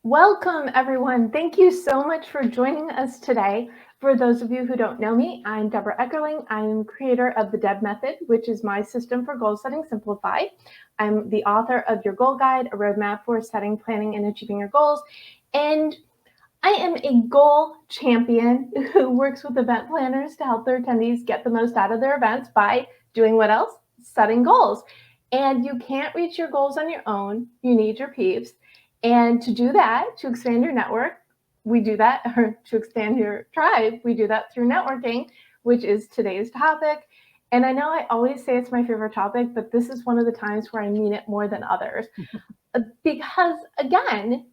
Welcome, everyone. Thank you so much for joining us today. For those of you who don't know me, I'm Debra Eckerling. I'm creator of the DEB Method, which is my system for goal setting simplified. I'm the author of Your Goal Guide, a roadmap for setting, planning, and achieving your goals. And I am a goal champion who works with event planners to help their attendees get the most out of their events by doing what else? Setting goals. And you can't reach your goals on your own. You need your peeps. And to do that, to expand your network, we do that, or to expand your tribe, we do that through networking, which is today's topic. And I know I always say it's my favorite topic, but this is one of the times where I mean it more than others. Because again,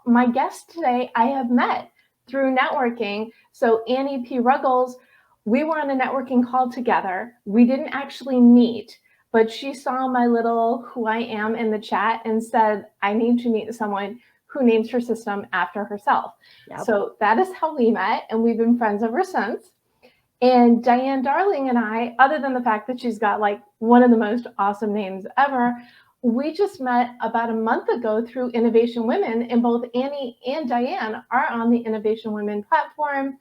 my guest today, I have met through networking. So Annie P. Ruggles, we were on a networking call together. We didn't actually meet, but she saw my little who I am in the chat and said, I need to meet someone who names her system after herself. Yep. So that is how we met, and we've been friends ever since. And Diane Darling and I, other than the fact that she's got like one of the most awesome names ever, we just met about a month ago through Innovation Women, and both Annie and Diane are on the Innovation Women platform,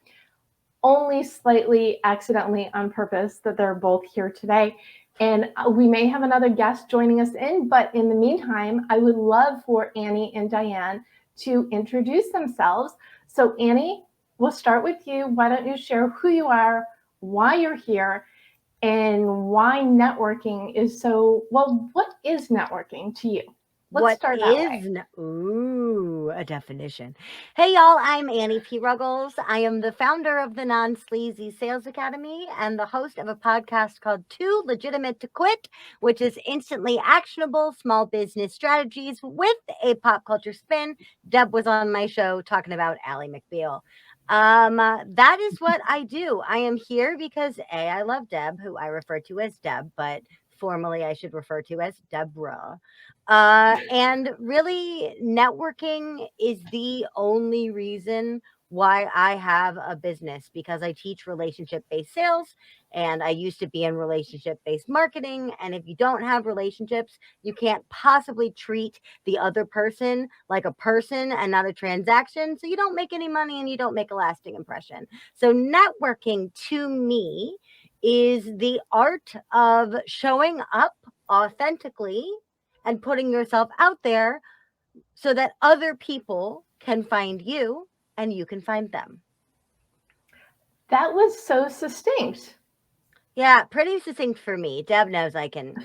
only slightly accidentally on purpose that they're both here today. And we may have another guest joining us in, but in the meantime, I would love for Annie and Diane to introduce themselves. So Annie, we'll start with you. Why don't you share who you are, why you're here, and why networking is so, well, what is networking to you? Let's start that way. Ooh, a definition. Hey, y'all, I'm Annie P. Ruggles. I am the founder of the Non-Sleazy Sales Academy and the host of a podcast called Too Legitimate to Quit, which is instantly actionable small business strategies with a pop culture spin. Deb was on my show talking about Ally McBeal. That is what I do. I am here because I love Deb, who I refer to as Deb, but formally I should refer to as Debra. And really, networking is the only reason why I have a business, because I teach relationship based sales and I used to be in relationship based marketing. And if you don't have relationships, you can't possibly treat the other person like a person and not a transaction. So you don't make any money and you don't make a lasting impression. So, networking to me is the art of showing up authentically and putting yourself out there so that other people can find you and you can find them. That was so succinct. Yeah, pretty succinct for me. Deb knows I can.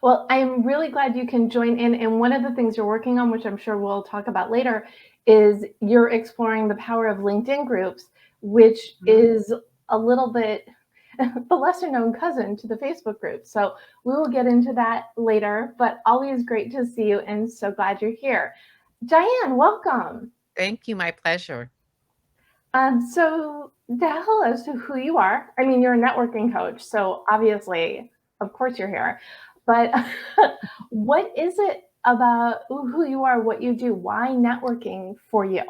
Well, I'm really glad you can join in. And one of the things you're working on, which I'm sure we'll talk about later, is you're exploring the power of LinkedIn groups, which is a little bit the lesser known cousin to the Facebook group. So we will get into that later, but always great to see you and so glad you're here. Diane, welcome. Thank you. My pleasure. So tell us who you are. I mean, you're a networking coach, so obviously, of course you're here. But what is it about who you are, what you do? Why networking for you?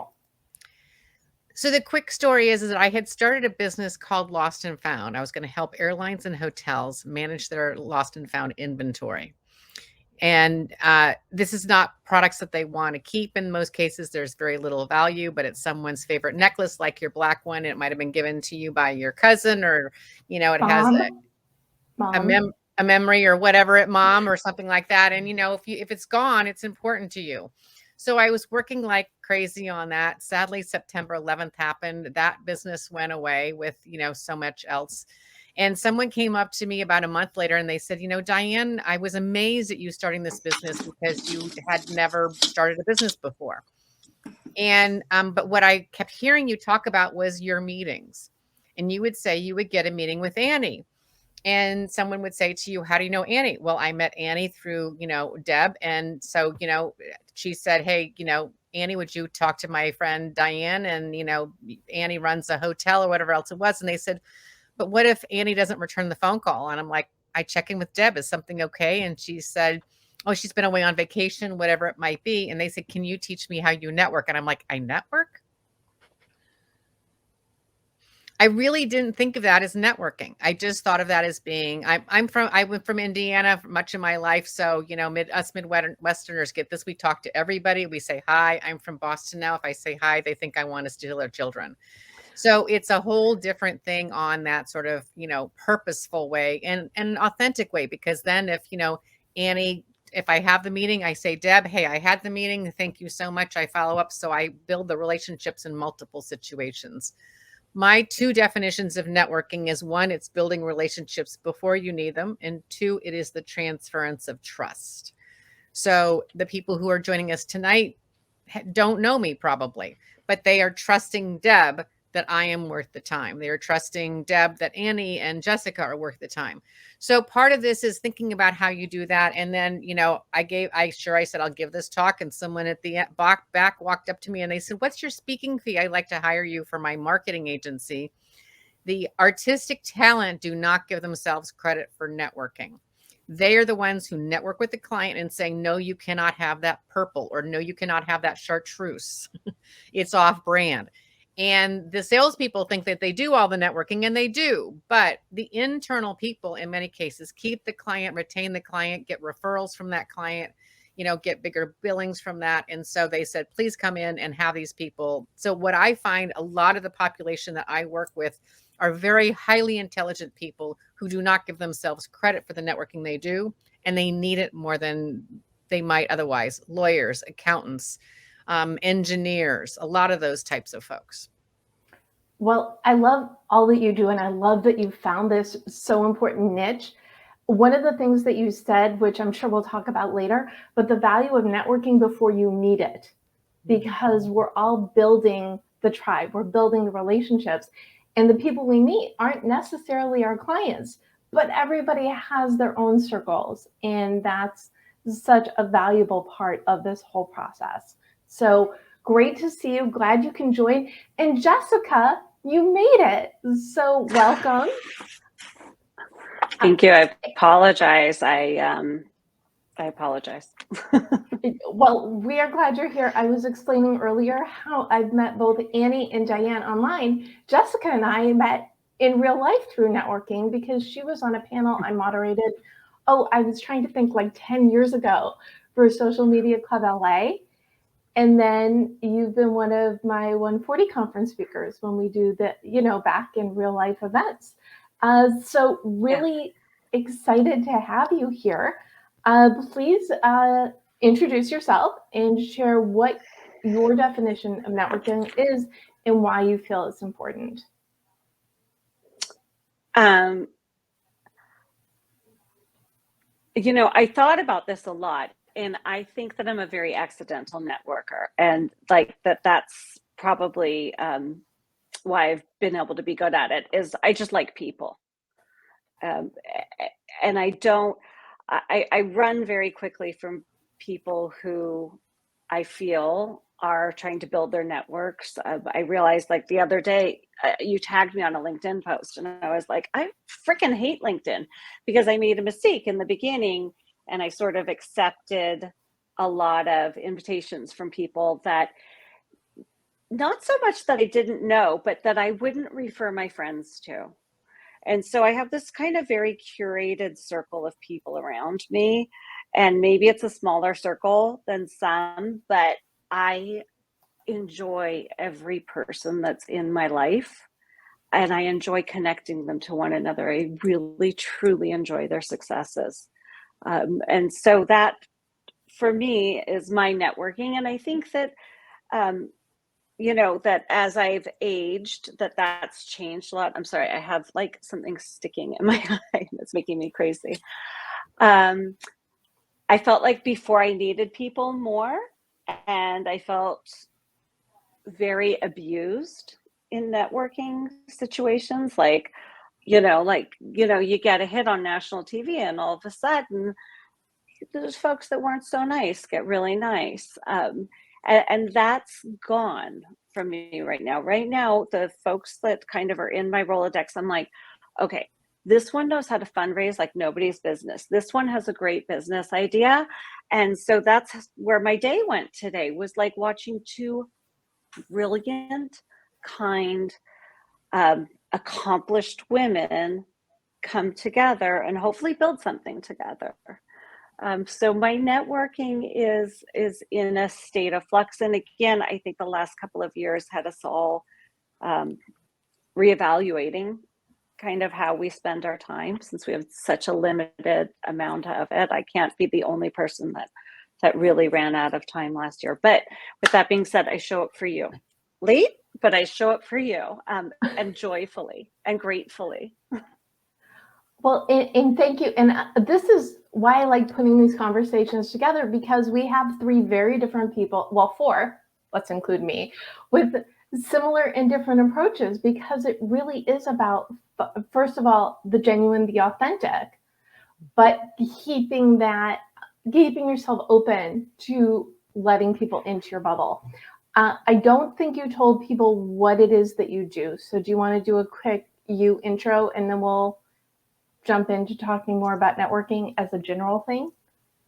So the quick story is that I had started a business called Lost and Found. I was going to help airlines and hotels manage their lost and found inventory. And this is not products that they want to keep. In most cases, there's very little value, but it's someone's favorite necklace, like your black one. It might have been given to you by your cousin, or, it has a memory or whatever at mom or something like that. And, if it's gone, it's important to you. So I was working like crazy on that. Sadly, September 11th happened. That business went away with, so much else. And someone came up to me about a month later and they said, Diane, I was amazed at you starting this business because you had never started a business before. And, but what I kept hearing you talk about was your meetings. And you would say you would get a meeting with Annie. And someone would say to you, how do you know Annie? Well, I met Annie through, Deb. And so, she said, hey, Annie, would you talk to my friend Diane? And, Annie runs a hotel or whatever else it was. And they said, but what if Annie doesn't return the phone call? And I'm like, I check in with Deb. Is something okay? And she said, oh, she's been away on vacation, whatever it might be. And they said, can you teach me how you network? And I'm like, I network? I really didn't think of that as networking. I just thought of that as being, I went from Indiana for much of my life. So, you know, us Midwesterners get this. We talk to everybody. We say hi. I'm from Boston now. If I say hi, they think I want to steal their children. So it's a whole different thing on that sort of, you know, purposeful way and an authentic way, because then if, you know, Annie, if I have the meeting, I say, Deb, hey, I had the meeting. Thank you so much. I follow up. So I build the relationships in multiple situations. My two definitions of networking is one, it's building relationships before you need them. And two, it is the transference of trust. So the people who are joining us tonight don't know me probably, but they are trusting Deb that I am worth the time. They are trusting Deb that Annie and Jessica are worth the time. So part of this is thinking about how you do that. And then, you know, I said, I'll give this talk. And someone at the back walked up to me and they said, what's your speaking fee? I'd like to hire you for my marketing agency. The artistic talent do not give themselves credit for networking. They are the ones who network with the client and say, no, you cannot have that purple, or no, you cannot have that chartreuse. It's off brand. And the salespeople think that they do all the networking, and they do. But the internal people, in many cases, keep the client, retain the client, get referrals from that client, you know, get bigger billings from that. And so they said, please come in and have these people. So what I find, a lot of the population that I work with are very highly intelligent people who do not give themselves credit for the networking they do, and they need it more than they might otherwise. Lawyers, accountants, engineers, a lot of those types of folks. Well, I love all that you do, and I love that you found this so important niche. One of the things that you said, which I'm sure we'll talk about later, but the value of networking before you need it, because we're all building the tribe, we're building the relationships, and the people we meet aren't necessarily our clients, but everybody has their own circles, and that's such a valuable part of this whole process. So great to see you. Glad you can join. And Jessica, you made it. So welcome. Thank you. I apologize. I apologize. Well, we are glad you're here. I was explaining earlier how I've met both Annie and Diane online. Jessica and I met in real life through networking because she was on a panel I moderated. Oh, I was trying to think, like 10 years ago for Social Media Club LA. And then you've been one of my 140 conference speakers when we do the, you know, back in real life events. So really excited to have you here. Please introduce yourself and share what your definition of networking is and why you feel it's important. You know, I thought about this a lot, and I think that I'm a very accidental networker, and like that's probably why I've been able to be good at it, is I just like people. And I run very quickly from people who I feel are trying to build their networks. I realized, like, the other day, you tagged me on a LinkedIn post, and I was like, I freaking hate LinkedIn because I made a mistake in the beginning, and I sort of accepted a lot of invitations from people that, not so much that I didn't know, but that I wouldn't refer my friends to. And so I have this kind of very curated circle of people around me, and maybe it's a smaller circle than some, but I enjoy every person that's in my life, and I enjoy connecting them to one another. I really, truly enjoy their successes. And so that, for me, is my networking. And I think that, you know, that as I've aged, that's changed a lot. I'm sorry, I have like something sticking in my eye that's making me crazy. I felt like before I needed people more, and I felt very abused in networking situations. Like, you get a hit on national TV, and all of a sudden those folks that weren't so nice get really nice. And that's gone from me right now. Right now, the folks that kind of are in my Rolodex, I'm like, okay, this one knows how to fundraise like nobody's business. This one has a great business idea. And so that's where my day went today, was like watching two brilliant, kind, accomplished women come together and hopefully build something together. So my networking is in a state of flux. And again, I think the last couple of years had us all reevaluating kind of how we spend our time, since we have such a limited amount of it. I can't be the only person that really ran out of time last year. But with that being said, I show up for you. Late, but I show up for you, and joyfully and gratefully. Well, and thank you. And this is why I like putting these conversations together, because we have three very different people, well, four, let's include me, with similar and different approaches, because it really is about, first of all, the genuine, the authentic, but keeping yourself open to letting people into your bubble. I don't think you told people what it is that you do. So do you want to do a quick intro, and then we'll jump into talking more about networking as a general thing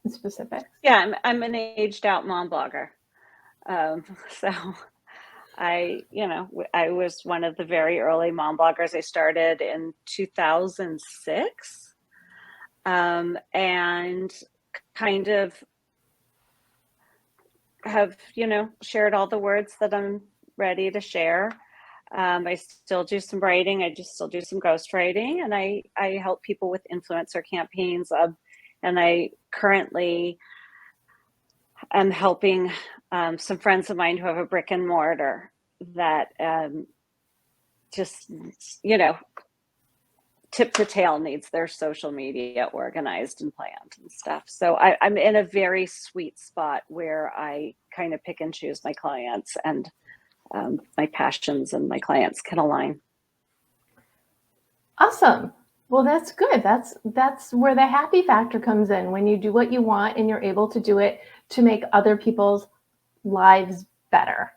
and specifics? Yeah, I'm an aged out mom blogger. So I was one of the very early mom bloggers. I started in 2006, and kind of have, shared all the words that I'm ready to share. I still do some writing. I just still do some ghostwriting, and I help people with influencer campaigns. And I currently am helping some friends of mine who have a brick and mortar that just, tip to tail needs their social media organized and planned and stuff. So I'm in a very sweet spot where I kind of pick and choose my clients, and my passions and my clients can align. Awesome. Well, that's good. That's where the happy factor comes in, when you do what you want and you're able to do it to make other people's lives better.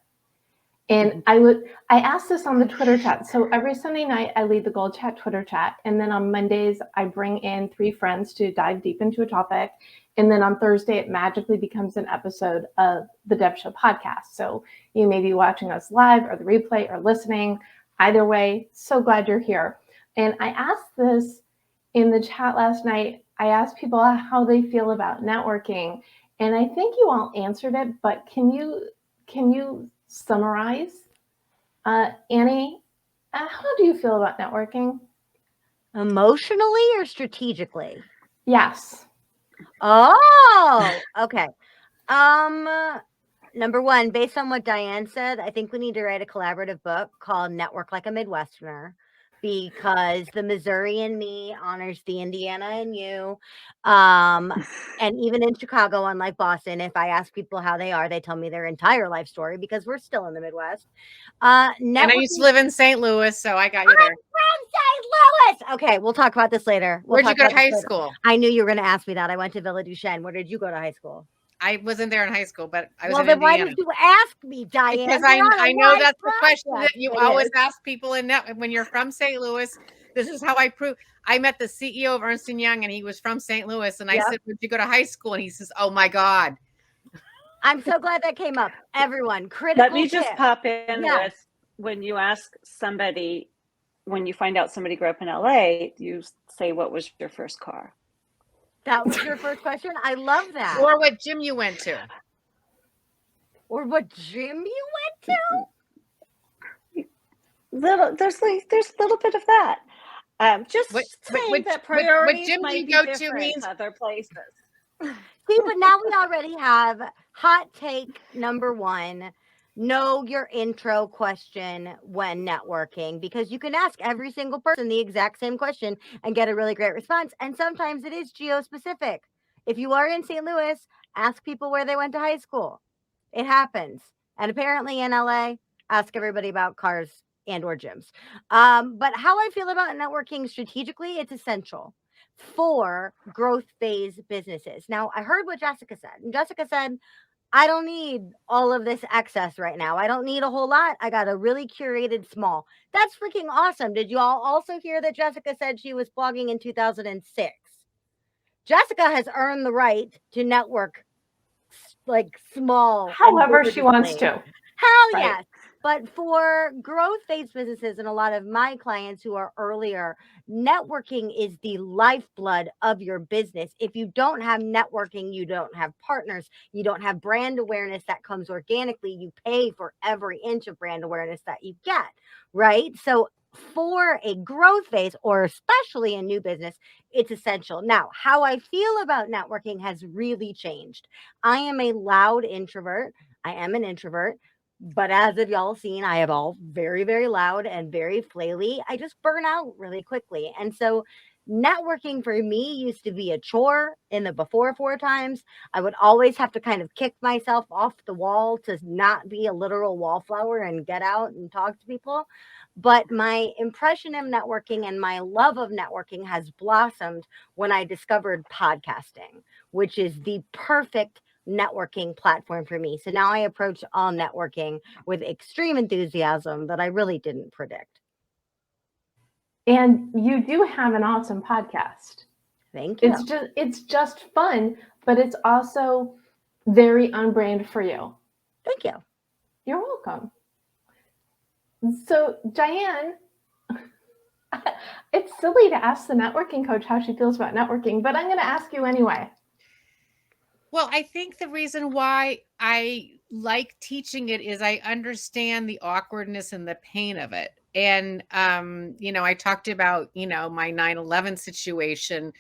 And I asked this on the Twitter chat. So every Sunday night I lead the Gold Chat Twitter chat. And then on Mondays, I bring in 3 friends to dive deep into a topic. And then on Thursday, it magically becomes an episode of the Deb Show podcast. So you may be watching us live or the replay or listening. Either way, so glad you're here. And I asked this in the chat last night. I asked people how they feel about networking. And I think you all answered it, but can you summarize? Annie, how do you feel about networking? Emotionally or strategically? Yes. Oh, okay. Number one, based on what Diane said, I think we need to write a collaborative book called Network Like a Midwesterner, because the Missouri in me honors the Indiana in you. And even in Chicago, unlike Boston, if I ask people how they are, they tell me their entire life story, because we're still in the Midwest. And I used to live in St. Louis, so I got you there. From St. Louis. Okay, we'll talk about this later. Where'd you go to high school? I knew you were going to ask me that. I went to Villa Duchesne. Where did you go to high school? I wasn't there in high school, but I was well, in then Indiana. Why did you ask me, Diane? Because I know that's the question that you always ask people when you're from St. Louis. This is how I prove. I met the CEO of Ernst & Young, and he was from St. Louis. And I said, where'd you go to high school? And he says, oh, my God. I'm so glad that came up. Everyone, critical Let me just pop in with, when you ask somebody, when you find out somebody grew up in LA, you say, what was your first car? That was your first question? I love that. Or what gym you went to. Or what gym you went to? There's a little bit of that. Just saying that priorities might be different means other places. See, but now we already have hot take number 1. Know your intro question when networking, because you can ask every single person the exact same question and get a really great response. And sometimes it is geo-specific. If you are in St. Louis, ask people where they went to high school. It happens. And apparently in LA, ask everybody about cars and or gyms. But how I feel about networking strategically, it's essential for growth phase businesses. Now, I heard what Jessica said. And Jessica said, I don't need all of this excess right now. I don't need a whole lot. I got a really curated small. That's freaking awesome. Did you all also hear that Jessica said she was blogging in 2006? Jessica has earned the right to network like small. However she wants to. Hell yes. But for growth phase businesses and a lot of my clients who are earlier, networking is the lifeblood of your business. If you don't have networking, you don't have partners, you don't have brand awareness that comes organically. You pay for every inch of brand awareness that you get, right? So for a growth phase, or especially a new business, it's essential. Now, how I feel about networking has really changed. I am a loud introvert. I am an introvert. But as of y'all seen, I have all very, very loud and very flaily. I just burn out really quickly. And so networking for me used to be a chore in the before 4 times. I would always have to kind of kick myself off the wall to not be a literal wallflower and get out and talk to people. But my impression of networking and my love of networking has blossomed when I discovered podcasting, which is the perfect networking platform for me. So now I approach all networking with extreme enthusiasm that I really didn't predict. And you do have an awesome podcast. Thank you. It's just fun, but it's also very on brand for you. Thank you. You're welcome. So Diane, it's silly to ask the networking coach how she feels about networking, but I'm going to ask you anyway. Well, I think the reason why I like teaching it is I understand the awkwardness and the pain of it. And, I talked about, my 9/11 situation.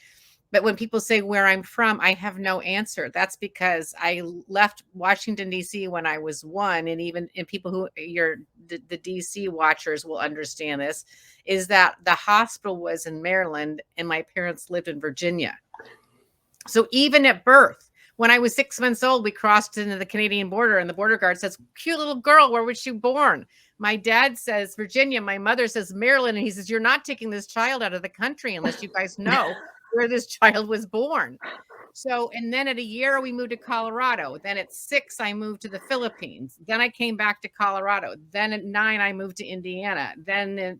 But when people say where I'm from, I have no answer. That's because I left Washington, D.C. when I was 1. And people who the D.C. watchers will understand this, is that the hospital was in Maryland and my parents lived in Virginia. So even at birth, when I was 6 months old, we crossed into the Canadian border and the border guard says, cute little girl, where was she born? My dad says, Virginia. My mother says, Maryland. And he says, you're not taking this child out of the country unless you guys know where this child was born. So, and then at a year, we moved to Colorado. Then at 6, I moved to the Philippines. Then I came back to Colorado. Then at 9, I moved to Indiana. Then, at,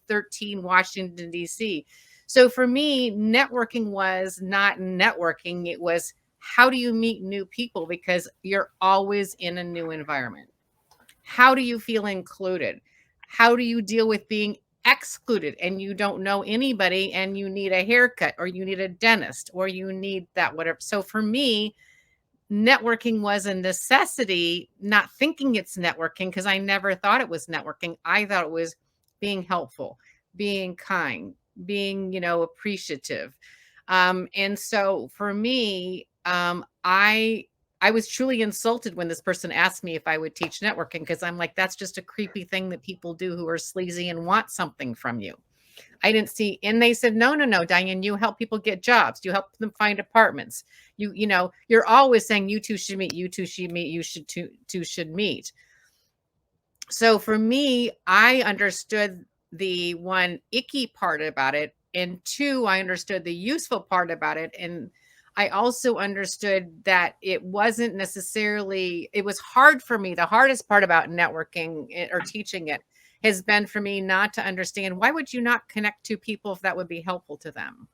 13, Washington, D.C. So for me, networking was not networking. It was, how do you meet new people? Because you're always in a new environment. How do you feel included? How do you deal with being excluded and you don't know anybody and you need a haircut or you need a dentist or you need that, whatever. So for me, networking was a necessity, not thinking it's networking, because I never thought it was networking. I thought it was being helpful, being kind, being, appreciative. And so for me, I was truly insulted when this person asked me if I would teach networking, because I'm like, that's just a creepy thing that people do who are sleazy and want something from you. I didn't see, and they said, no, Diane, you help people get jobs. You help them find apartments. You're always saying you two should meet, you two should meet, you should two should meet. So for me, I understood the one icky part about it. And 2, I understood the useful part about it. And I also understood that it wasn't necessarily, it was hard for me. The hardest part about networking or teaching it has been for me not to understand, why would you not connect to people if that would be helpful to them?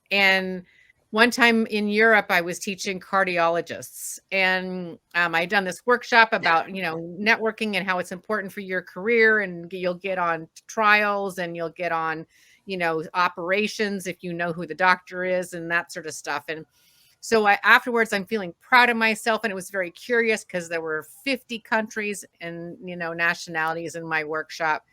And one time in Europe, I was teaching cardiologists, and I'd done this workshop about, networking and how it's important for your career, and you'll get on trials and you'll get on, operations if you know who the doctor is and that sort of stuff. And so afterwards, I'm feeling proud of myself. And it was very curious because there were 50 countries and, nationalities in my workshop.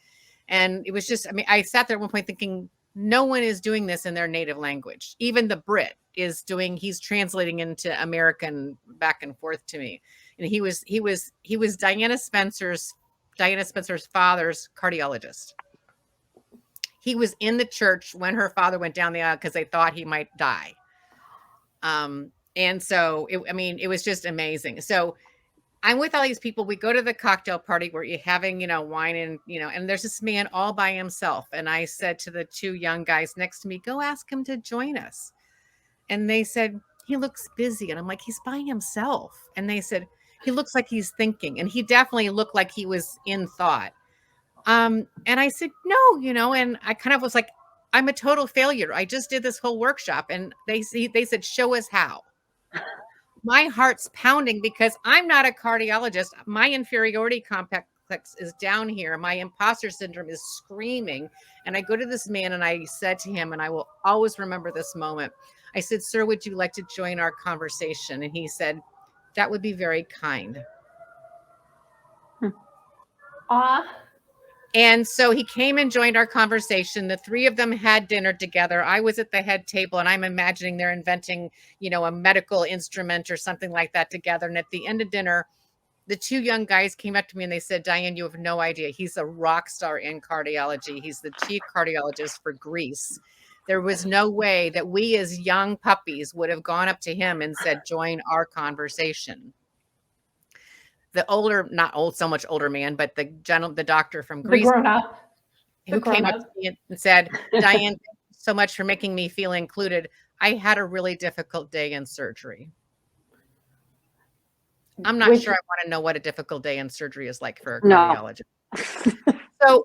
And it was just, I sat there at one point thinking, no one is doing this in their native language. Even the Brit is he's translating into American back and forth to me. And he was Diana Spencer's father's cardiologist. He was in the church when her father went down the aisle because they thought he might die. And so, it was just amazing. So I'm with all these people. We go to the cocktail party where you're having, wine and, and there's this man all by himself. And I said to the 2 young guys next to me, go ask him to join us. And they said, he looks busy. And I'm like, he's by himself. And they said, he looks like he's thinking. And he definitely looked like he was in thought. And I said, no, and I kind of was like, I'm a total failure. I just did this whole workshop. And they said, show us how. my heart's pounding because I'm not a cardiologist. My inferiority complex is down here. My imposter syndrome is screaming. And I go to this man and I said to him, and I will always remember this moment. I said, "Sir, would you like to join our conversation?" And he said, "That would be very kind." And so he came and joined our conversation. The three of them had dinner together. I was at the head table, and I'm imagining they're inventing, a medical instrument or something like that together. And at the end of dinner, the two young guys came up to me and they said, "Diane, you have no idea. He's a rock star in cardiology. He's the chief cardiologist for Greece. There was no way that we as young puppies would have gone up to him and said, 'Join our conversation.'" The older, not old, so much older man, but the doctor from Greece, who came up to me and said, "Diane, thank you so much for making me feel included. I had a really difficult day in surgery." I'm not sure I want to know what a difficult day in surgery is like for a cardiologist. So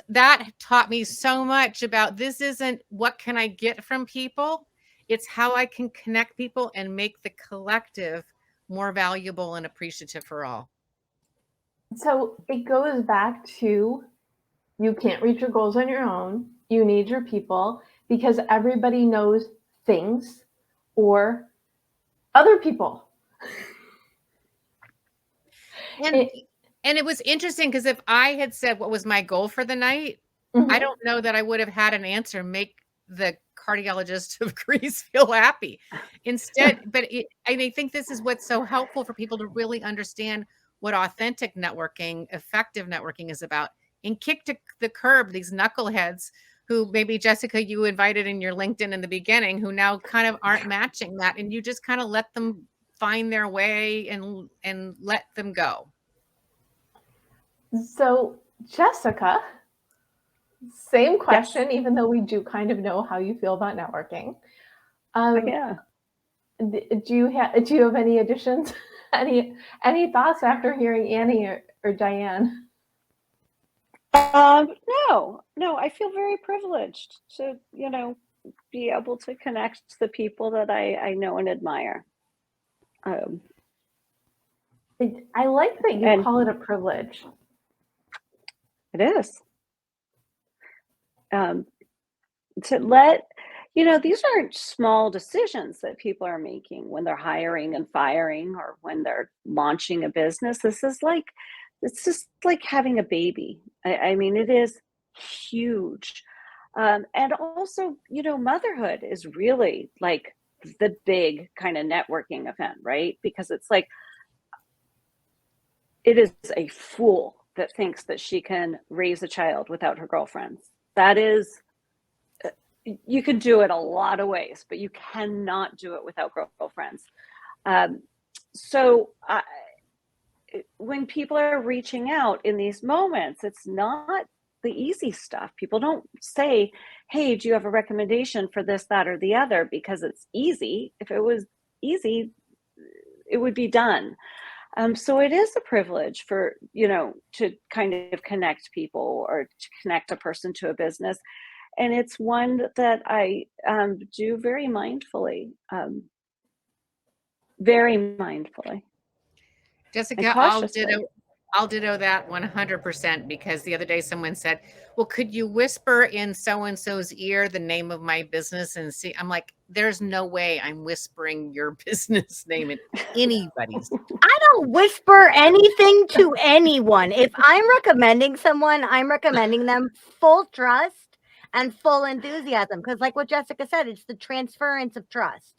that taught me so much about this isn't what can I get from people. It's how I can connect people and make the collective more valuable and appreciative for all. So it goes back to, you can't reach your goals on your own. You need your people, because everybody knows things or other people. And it was interesting because if I had said what was my goal for the night, I don't know that I would have had an answer make the cardiologist of Greece feel happy. Instead, I think this is what's so helpful for people to really understand what authentic networking, effective networking is about, and kick to the curb these knuckleheads who maybe, Jessica, you invited in your LinkedIn in the beginning, who now kind of aren't matching that. And you just kind of let them find their way and let them go. So, Jessica, same question, even though we do kind of know how you feel about networking. Do you have any additions? any thoughts after hearing Annie or Diane? No, I feel very privileged to, be able to connect to the people that I know and admire. I like that you call it a privilege. It is. To let, these aren't small decisions that people are making when they're hiring and firing or when they're launching a business. It's just like having a baby. I mean, it is huge. And also, motherhood is really like the big kind of networking event, right? Because it's like, it is a fool that thinks that she can raise a child without her girlfriends. That is, you can do it a lot of ways, but you cannot do it without girlfriends. So when people are reaching out in these moments, it's not the easy stuff. People don't say, "Hey, do you have a recommendation for this, that, or the other?" because it's easy. If it was easy, it would be done. So it is a privilege for, to kind of connect people or to connect a person to a business. And it's one that I do very mindfully. Very mindfully. Jessica, I'll ditto that 100%, because the other day someone said, "Well, could you whisper in so-and-so's ear the name of my business and see?" I'm like, there's no way I'm whispering your business name in anybody's. I don't whisper anything to anyone. If I'm recommending someone, I'm recommending them full trust and full enthusiasm. Because like what Jessica said, it's the transference of trust.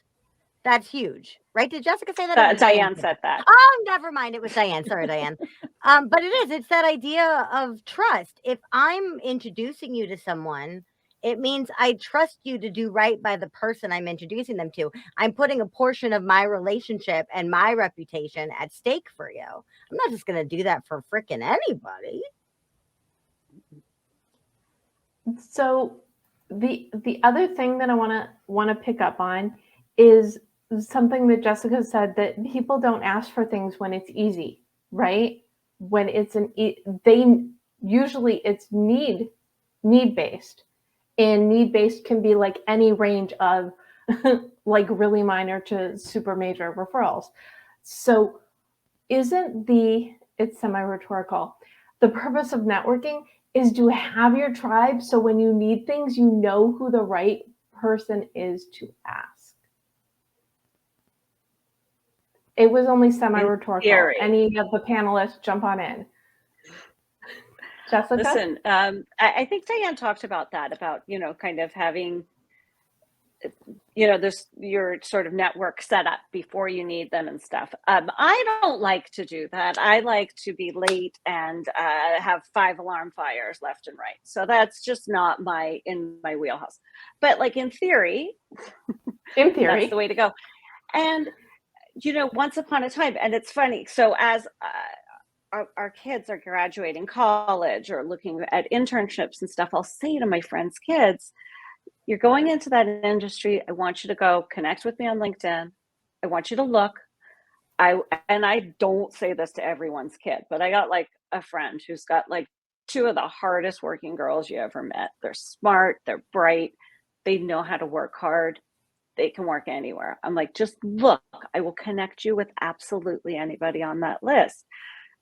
That's huge, right? Did Jessica say that? Diane said that. Oh, never mind. It was Diane. Sorry, Diane. But it's that idea of trust. If I'm introducing you to someone, it means I trust you to do right by the person I'm introducing them to. I'm putting a portion of my relationship and my reputation at stake for you. I'm not just going to do that for frickin' anybody. So the other thing that I want to pick up on is something that Jessica said, that people don't ask for things when it's easy, right? When it's usually it's need based, and need based can be like any range of like really minor to super major referrals. So isn't it's semi-rhetorical, the purpose of networking is to have your tribe so when you need things, you know who the right person is to ask. It was only semi-rhetorical. Any of the panelists jump on in. Jessica? Listen, I think Diane talked about that, about, kind of having, this, your sort of network set up before you need them and stuff. I don't like to do that. I like to be late and have 5 alarm fires left and right. So that's just not in my wheelhouse. But like in theory, that's the way to go. And, once upon a time, and it's funny. So as our kids are graduating college or looking at internships and stuff, I'll say to my friends' kids, you're going into that industry. I want you to go connect with me on LinkedIn. I want you to look. And I don't say this to everyone's kid, but I got like a friend who's got like 2 of the hardest working girls you ever met. They're smart, they're bright, they know how to work hard. They can work anywhere. I'm like, just look, I will connect you with absolutely anybody on that list.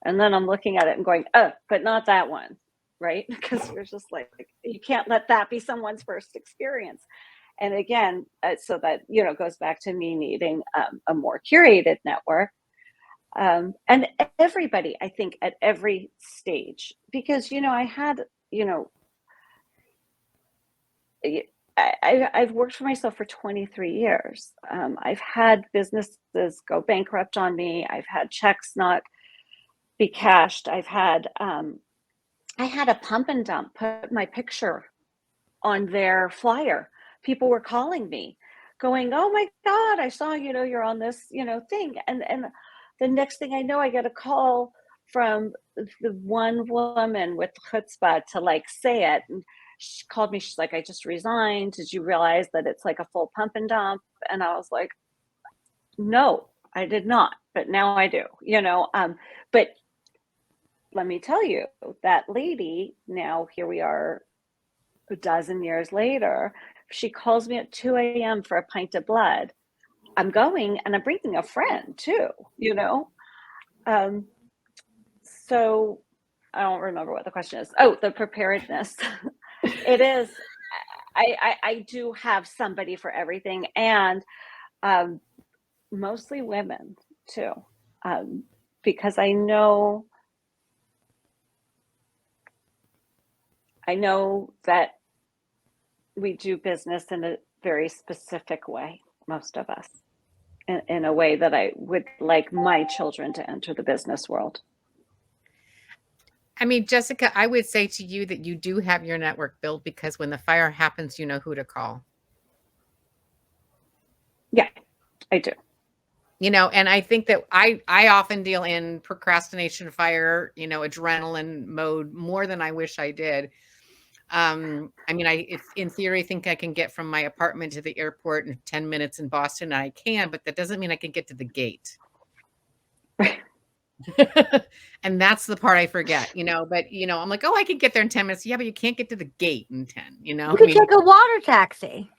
And then I'm looking at it and going, oh, but not that one. Right? Because you're just like, you can't let that be someone's first experience. And again, so that, goes back to me needing a more curated network. And everybody, I think, at every stage, because, I had, I've worked for myself for 23 years. I've had businesses go bankrupt on me. I've had checks not be cashed. I had a pump and dump put my picture on their flyer. People were calling me going, oh my God, I saw, you're on this, thing. And the next thing I know, I get a call from the one woman with chutzpah to like say it. And she called me. She's like, I just resigned. Did you realize that it's like a full pump and dump? And I was like, no, I did not. But now I do, but let me tell you, that lady, now here we are a dozen years later, she calls me at 2 a.m. for a pint of blood. I'm going and I'm bringing a friend too, So I don't remember what the question is. Oh, the preparedness. It is, I do have somebody for everything, and mostly women too, because I know that we do business in a very specific way, most of us, in a way that I would like my children to enter the business world. I mean, Jessica, I would say to you that you do have your network built, because when the fire happens, you know who to call. Yeah, I do. And I think that I often deal in procrastination fire, adrenaline mode more than I wish I did. I mean, if in theory, think I can get from my apartment to the airport in 10 minutes in Boston. I can, but that doesn't mean I can get to the gate. And that's the part I forget, but I'm like, oh, I can get there in 10 minutes. Yeah, but you can't get to the gate in 10, You could take a water taxi.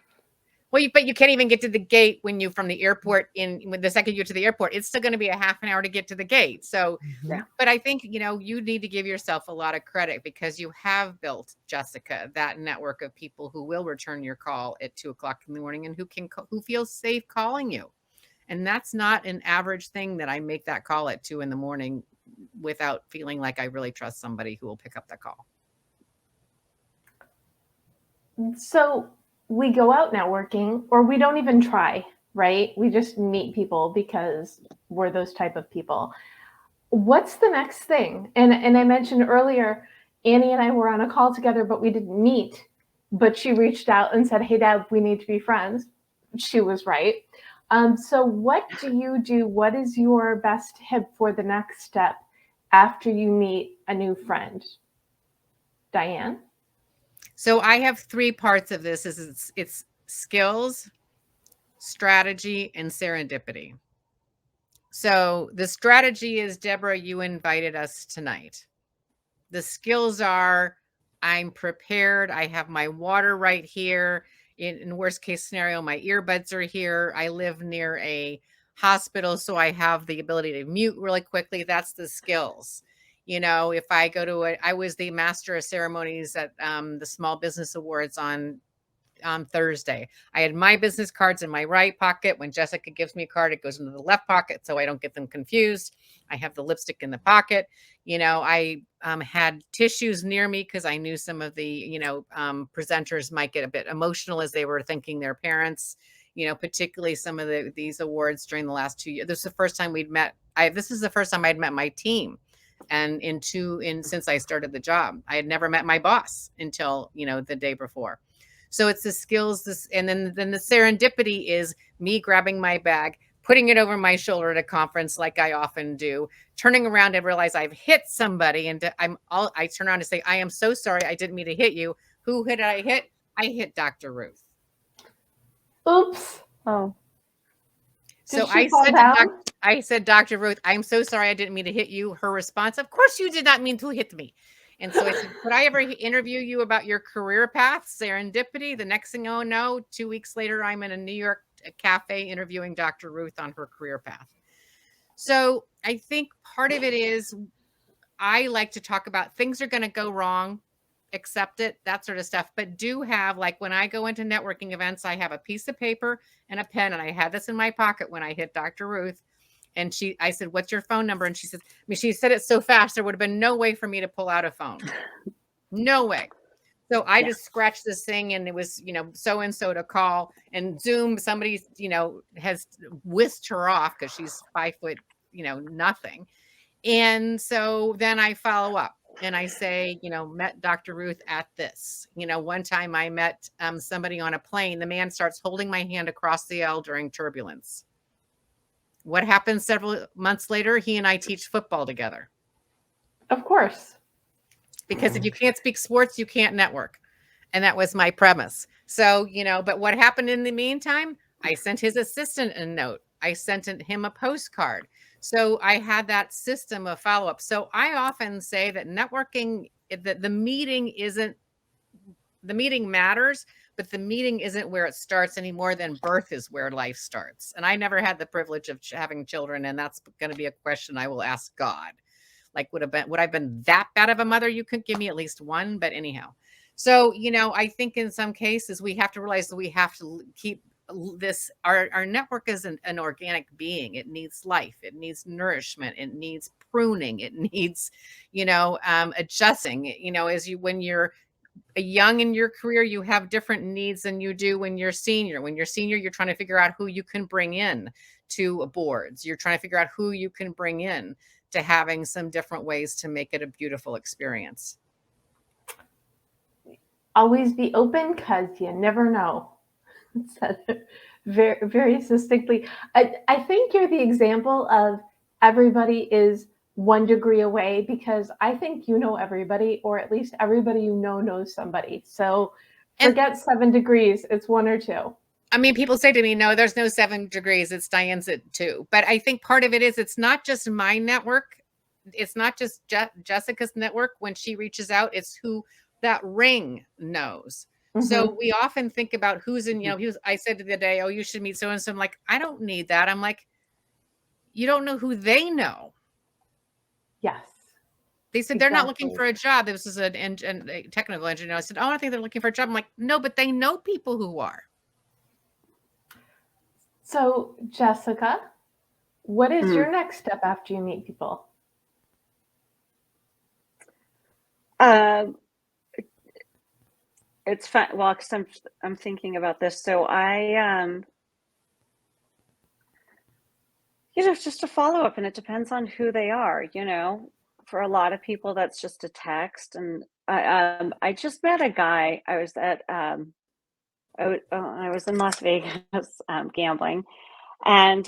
Well, but you can't even get to the gate when you from the airport when the second you're to the airport, it's still going to be a half an hour to get to the gate. So, yeah. But I think, you need to give yourself a lot of credit, because you have built, Jessica, that network of people who will return your call at 2:00 in the morning and who feels safe calling you. And that's not an average thing that I make that call at 2 a.m. without feeling like I really trust somebody who will pick up that call. So we go out networking, or we don't even try, right? We just meet people because we're those type of people. What's the next thing? And I mentioned earlier, Annie and I were on a call together, but we didn't meet. But she reached out and said, hey, Deb, we need to be friends. She was right. So what do you do? What is your best tip for the next step after you meet a new friend? Diane? So I have 3 parts of this. It's skills, strategy, and serendipity. So the strategy is, Debra, you invited us tonight. The skills are, I'm prepared. I have my water right here. In worst case scenario, my earbuds are here. I live near a hospital, so I have the ability to mute really quickly. That's the skills. If I go to I was the master of ceremonies at the Small Business Awards on Thursday. I had my business cards in my right pocket. When Jessica gives me a card, it goes into the left pocket so I don't get them confused. I have the lipstick in the pocket. I had tissues near me because I knew some of the, presenters might get a bit emotional as they were thanking their parents. Particularly some of these awards during the last 2 years. This is the first time we'd met. This is the first time I'd met my team. And since I started the job, I had never met my boss until, the day before. So it's the skills, and then the serendipity is me grabbing my bag, putting it over my shoulder at a conference like I often do, turning around and realize I've hit somebody, and I turn around and say, I am so sorry, I didn't mean to hit you. Who did I hit? I hit Dr. Ruth. Oops. Oh. Did So she fall down? I said, Dr. Ruth, I'm so sorry, I didn't mean to hit you. Her response, of course you did not mean to hit me. And so I said, could I ever interview you about your career path, serendipity? The next thing I know, 2 weeks later, I'm in a New York cafe interviewing Dr. Ruth on her career path. So I think part of it is I like to talk about things are going to go wrong, accept it, that sort of stuff. But do have, like when I go into networking events, I have a piece of paper and a pen. And I had this in my pocket when I hit Dr. Ruth. And I said, what's your phone number? And she said, she said it so fast, there would have been no way for me to pull out a phone. No way. So I just scratched this thing, and it was, so-and-so to call, and Zoom, somebody, has whisked her off because she's 5 foot, nothing. And so then I follow up and I say, met Dr. Ruth at this. One time I met somebody on a plane. The man starts holding my hand across the aisle during turbulence. What happens several months later? He and I teach football together. Of course. Because if you can't speak sports, you can't network. And that was my premise. So, but what happened in the meantime? I sent his assistant a note. I sent him a postcard. So I had that system of follow-up. So I often say that networking, the meeting matters, but the meeting isn't where it starts any more than birth is where life starts. And I never had the privilege of having children. And that's going to be a question I will ask God. Like, would I've been that bad of a mother? You could give me at least one, but anyhow. So, I think in some cases we have to realize that we have to keep this, our network is an organic being. It needs life. It needs nourishment. It needs pruning. It needs, adjusting, when you're young in your career, you have different needs than you do when you're senior. When you're senior, you're trying to figure out who you can bring in to boards. You're trying to figure out who you can bring in to having some different ways to make it a beautiful experience. Always be open, because you never know. Said very, very succinctly. I think you're the example of everybody is 1 degree away, because I think you know everybody, or at least everybody you know knows somebody. So forget 7 degrees. It's 1 or 2. I mean, people say to me, no, there's no 7 degrees. It's Diane's at 2. But I think part of it is it's not just my network. It's not just Jessica's network. When she reaches out, it's who that ring knows. Mm-hmm. So we often think about who's in, I said the other day, oh, you should meet so-and-so. I'm like, I don't need that. I'm like, you don't know who they know. Yes. They said they're not looking for a job. This is a technical engineer. I said, oh, I think they're looking for a job. I'm like, no, but they know people who are. So, Jessica, what is your next step after you meet people? It's fun. Well, because I'm thinking about this. So I, just a follow up, and it depends on who they are. For a lot of people, that's just a text. And I just met a guy. I was at I was in Las Vegas gambling, and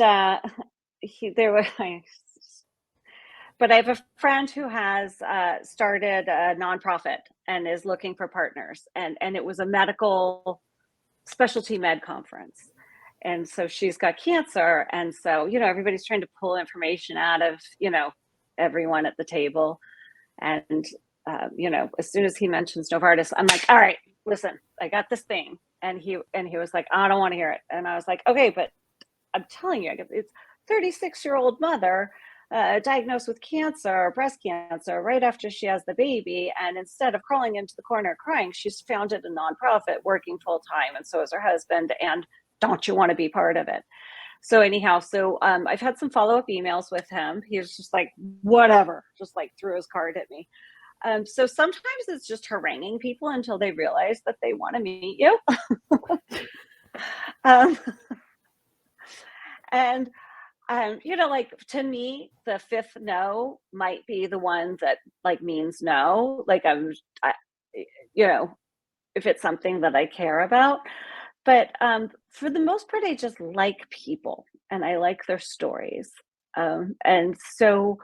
but I have a friend who has started a nonprofit and is looking for partners, and it was a medical specialty med conference. And so she's got cancer, and so everybody's trying to pull information out of everyone at the table. And as soon as he mentions Novartis, I'm like, all right, listen, I got this thing. And he was like, I don't want to hear it. And I was like, okay, but I'm telling you, it's 36-year-old mother diagnosed with cancer, breast cancer, right after she has the baby. And instead of crawling into the corner crying, she's founded a nonprofit working full time. And so is her husband. And don't you want to be part of it? So anyhow, I've had some follow-up emails with him. He was just like, whatever, just like threw his card at me. So sometimes it's just haranguing people until they realize that they want to meet you. And like, to me, the fifth no might be the one that like means no. Like if it's something that I care about. But for the most part, I just like people and I like their stories. And so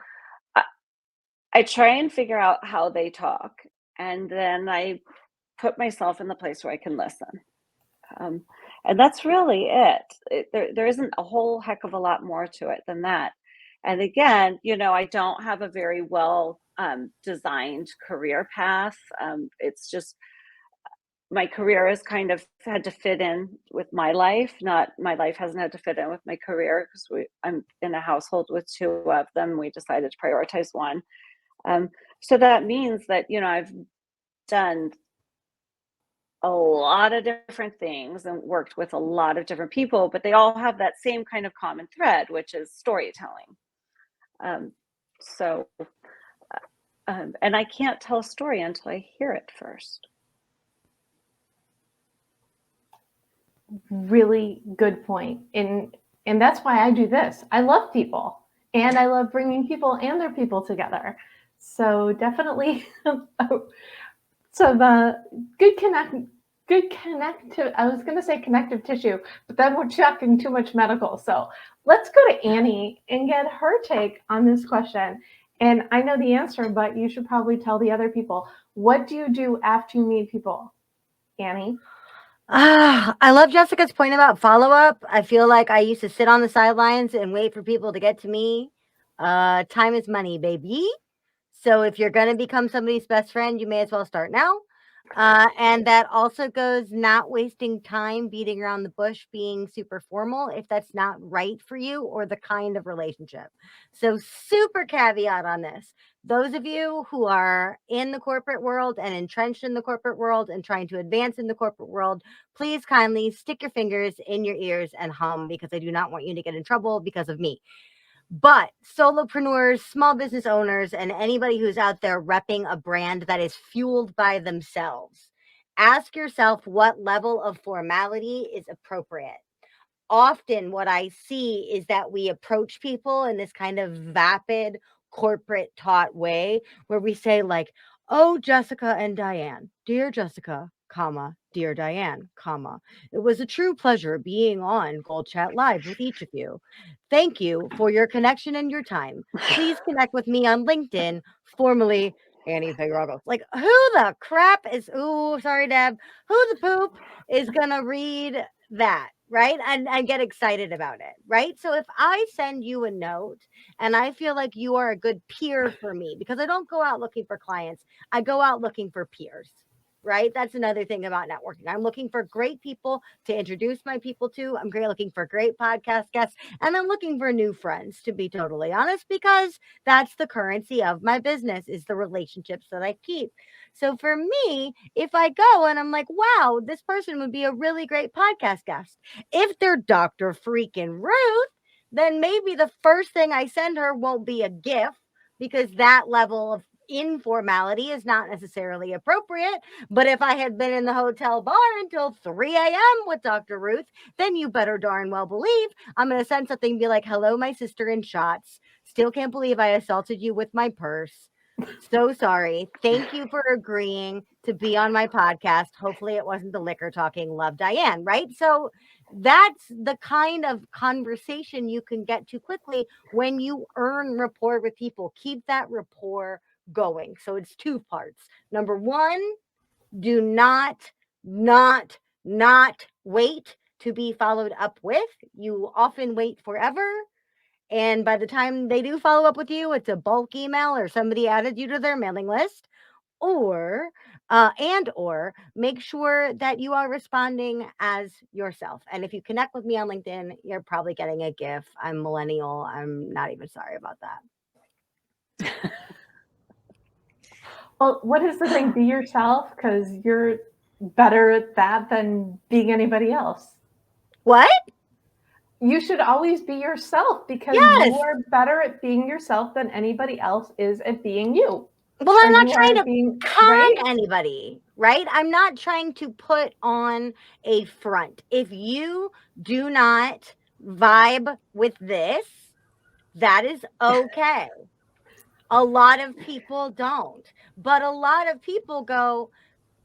I try and figure out how they talk. And then I put myself in the place where I can listen. And that's really it. There isn't a whole heck of a lot more to it than that. And again, I don't have a very well designed career path. It's just my career has kind of had to fit in with my life. Not my life hasn't had to fit in with my career, because I'm in a household with two of them. We decided to prioritize one. So that means that, I've done a lot of different things and worked with a lot of different people, but they all have that same kind of common thread, which is storytelling. And I can't tell a story until I hear it first. Really good point. And that's why I do this. I love people, and I love bringing people and their people together. So definitely some good connective, I was going to say connective tissue, but then we're talking too much medical. So let's go to Annie and get her take on this question. And I know the answer, but you should probably tell the other people. What do you do after you meet people, Annie? I love Jessica's point about follow-up. I feel like I used to sit on the sidelines and wait for people to get to me. Time is money, baby. So if you're going to become somebody's best friend, you may as well start now. And that also goes not wasting time beating around the bush, being super formal if that's not right for you or the kind of relationship. So super caveat on this. Those of you who are in the corporate world and entrenched in the corporate world and trying to advance in the corporate world, please kindly stick your fingers in your ears and hum, because I do not want you to get in trouble because of me. But solopreneurs, small business owners, and anybody who's out there repping a brand that is fueled by themselves, ask yourself what level of formality is appropriate. Often what I see is that we approach people in this kind of vapid, corporate taught way where we say like, oh, Jessica and Diane, dear Jessica, comma, dear Diane, comma, it was a true pleasure being on Gold Chat Live with each of you. Thank you for your connection and your time. Please connect with me on LinkedIn, formerly Annie Ruggles. Like, who the crap is, ooh, sorry, Deb, who the poop is going to read that? Right? And get excited about it. Right? So if I send you a note and I feel like you are a good peer for me, because I don't go out looking for clients, I go out looking for peers. Right? That's another thing about networking. I'm looking for great people to introduce my people to. I'm looking for great podcast guests, and I'm looking for new friends, to be totally honest, because that's the currency of my business, is the relationships that I keep. So for me, if I go and I'm like, wow, this person would be a really great podcast guest. If they're Dr. freaking Ruth, then maybe the first thing I send her won't be a GIF, because that level of informality is not necessarily appropriate. But if I had been in the hotel bar until 3 a.m. with Dr. Ruth, then you better darn well believe I'm going to send something and be like, hello, my sister in shots. Still can't believe I assaulted you with my purse. So sorry. Thank you for agreeing to be on my podcast. Hopefully it wasn't the liquor talking. Love, Diane. Right? So that's the kind of conversation you can get to quickly when you earn rapport with people. Keep that rapport going. So it's two parts. Number one, do not wait to be followed up with. You often wait forever. And by the time they do follow up with you, it's a bulk email or somebody added you to their mailing list. or make sure that you are responding as yourself. And if you connect with me on LinkedIn, you're probably getting a GIF. I'm millennial. I'm not even sorry about that. Well, what is the thing? Be yourself, because you're better at that than being anybody else. What? You should always be yourself, because Yes. you are better at being yourself than anybody else is at being you. Well, I'm Or not you trying are to being con right. anybody, right? I'm not trying to put on a front. If you do not vibe with this, that is okay. A lot of people don't, but a lot of people go,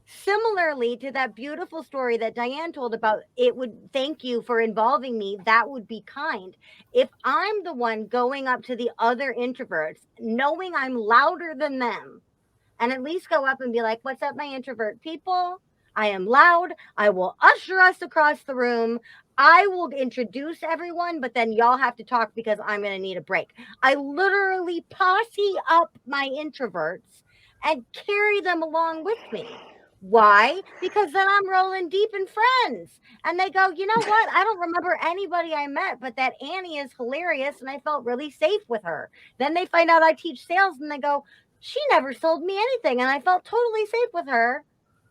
similarly to that beautiful story that Diane told about, it would thank you for involving me. That would be kind. If I'm the one going up to the other introverts, knowing I'm louder than them, and at least go up and be like, what's up, my introvert people? I am loud. I will usher us across the room. I will introduce everyone, but then y'all have to talk because I'm going to need a break. I literally posse up my introverts and carry them along with me. Why? Because then I'm rolling deep in friends. And they go, you know what? I don't remember anybody I met, but that Annie is hilarious. And I felt really safe with her. Then they find out I teach sales and they go, she never sold me anything. And I felt totally safe with her.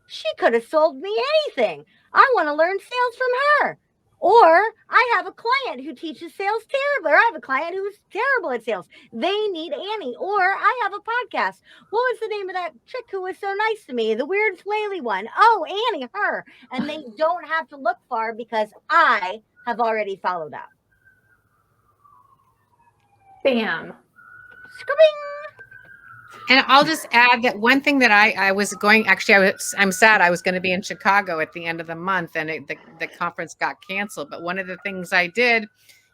She could have sold me anything. I want to learn sales from her. Or I have a client who teaches sales terribly, or I have a client who's terrible at sales. They need Annie. Or I have a podcast. What was the name of that chick who was so nice to me? The weird flaily one. Oh, Annie, her. And they don't have to look far because I have already followed up. Bam. And I'll just add that one thing that I was going, actually, I'm sad I was going to be in Chicago at the end of the month, and the conference got canceled. But one of the things I did,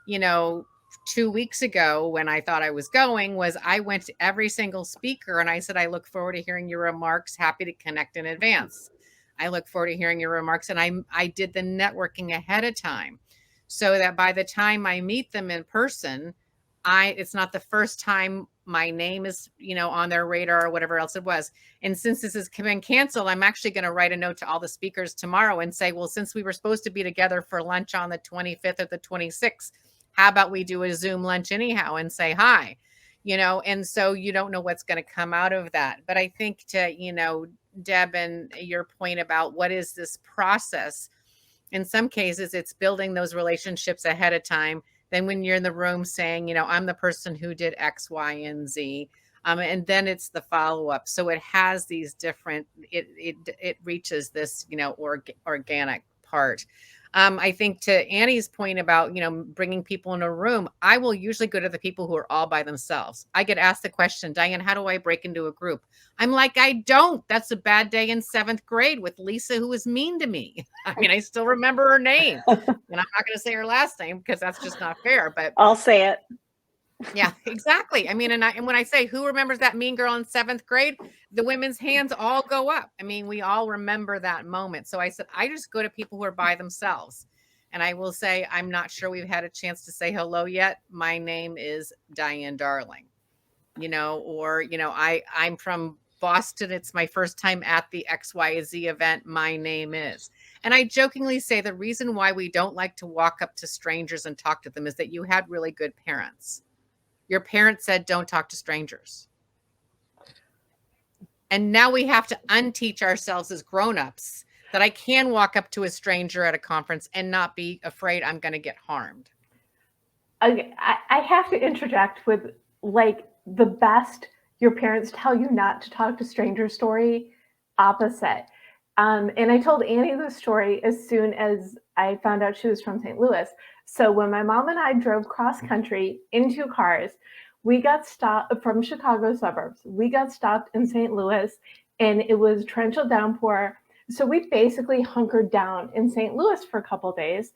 2 weeks ago when I thought I was going, was I went to every single speaker and I said, I look forward to hearing your remarks. Happy to connect in advance. I look forward to hearing your remarks. And I did the networking ahead of time so that by the time I meet them in person, it's not the first time my name is, on their radar or whatever else it was. And since this has been canceled, I'm actually going to write a note to all the speakers tomorrow and say, well, since we were supposed to be together for lunch on the 25th or the 26th, how about we do a Zoom lunch anyhow and say hi, and so you don't know what's going to come out of that. But I think to, Deb, and your point about what is this process, in some cases, it's building those relationships ahead of time. Then when you're in the room saying, I'm the person who did X, Y, and Z. And then it's the follow-up. So it has these different, it reaches this, organic part. I think to Annie's point about, bringing people in a room, I will usually go to the people who are all by themselves. I get asked the question, Diane, how do I break into a group? I'm like, I don't. That's a bad day in 7th grade with Lisa, who was mean to me. I mean, I still remember her name. And I'm not going to say her last name because that's just not fair. But I'll say it. Yeah, exactly. I mean, and when I say who remembers that mean girl in 7th grade, the women's hands all go up. I mean, we all remember that moment. So I said, I just go to people who are by themselves. And I will say, I'm not sure we've had a chance to say hello yet. My name is Diane Darling, or, I'm from Boston. It's my first time at the XYZ event. My name is. And I jokingly say the reason why we don't like to walk up to strangers and talk to them is that you had really good parents. Your parents said, don't talk to strangers. And now we have to unteach ourselves as grownups that I can walk up to a stranger at a conference and not be afraid I'm going to get harmed. I have to interject with the best your parents tell you not to talk to strangers story opposite. And I told Annie the story as soon as I found out she was from St. Louis. So when my mom and I drove cross country in 2 cars, we got stopped from Chicago suburbs. We got stopped in St. Louis, and it was torrential downpour. So we basically hunkered down in St. Louis for a couple days.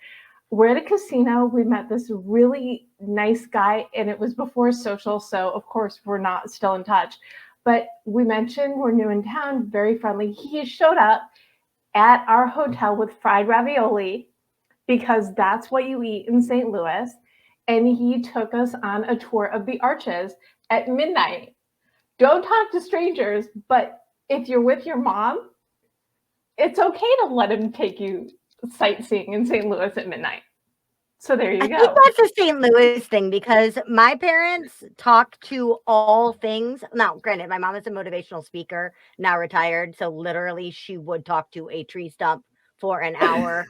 We're at a casino. We met this really nice guy, and it was before social. So of course we're not still in touch, but we mentioned we're new in town, very friendly. He showed up at our hotel with fried ravioli because that's what you eat in St. Louis. And he took us on a tour of the arches at midnight. Don't talk to strangers, but if you're with your mom, it's okay to let him take you sightseeing in St. Louis at midnight. So there you I go. think that's a St. Louis thing because my parents talk to all things. Now, granted, my mom is a motivational speaker, now retired. So literally, she would talk to a tree stump for an hour.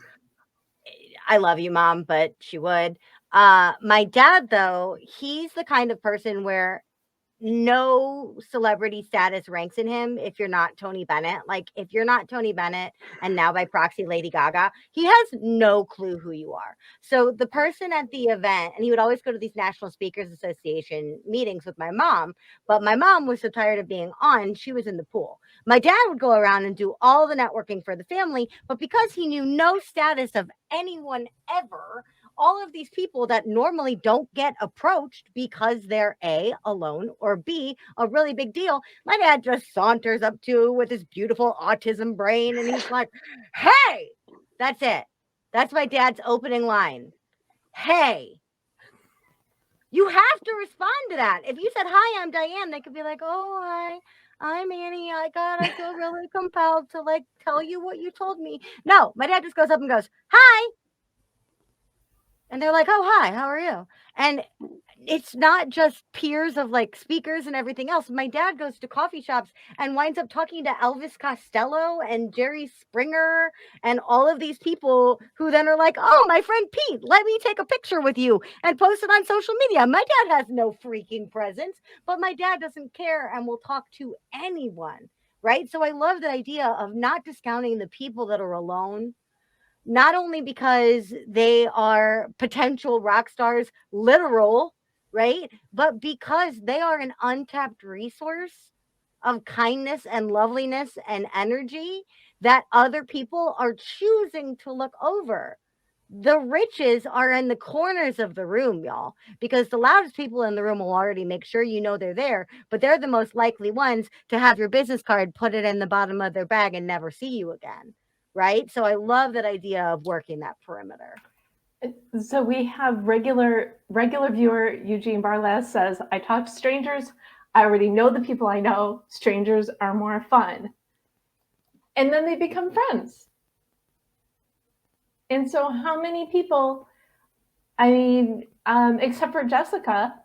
I love you, Mom, but she would. My dad, though, he's the kind of person where no celebrity status ranks in him if you're not Tony Bennett. Like, if you're not Tony Bennett and now by proxy Lady Gaga, he has no clue who you are. So the person at the event, and he would always go to these National Speakers Association meetings with my mom, but my mom was so tired of being on, she was in the pool. My dad would go around and do all the networking for the family, but because he knew no status of anyone ever, all of these people that normally don't get approached because they're A, alone, or B, a really big deal, my dad just saunters up to with his beautiful autism brain and he's like, hey, that's it. That's my dad's opening line. Hey, you have to respond to that. If you said, hi, I'm Diane, they could be like, oh, hi, I'm Annie. I feel really compelled to like tell you what you told me. No, my dad just goes up and goes, hi. And they're like, oh, hi, how are you? And it's not just peers of like speakers and everything else. My dad goes to coffee shops and winds up talking to Elvis Costello and Jerry Springer and all of these people who then are like, oh, my friend Pete, let me take a picture with you and post it on social media. My dad has no freaking presence, but my dad doesn't care and will talk to anyone, right? So I love the idea of not discounting the people that are alone, not only because they are potential rock stars, literal, right? But because they are an untapped resource of kindness and loveliness and energy that other people are choosing to look over. The riches are in the corners of the room, y'all, because the loudest people in the room will already make sure you know they're there, but they're the most likely ones to have your business card, put it in the bottom of their bag, and never see you again. Right? So I love that idea of working that perimeter. So we have regular viewer Eugene Barles says, I talk to strangers. I already know the people I know. Strangers are more fun. And then they become friends. And so how many people, I mean, except for Jessica,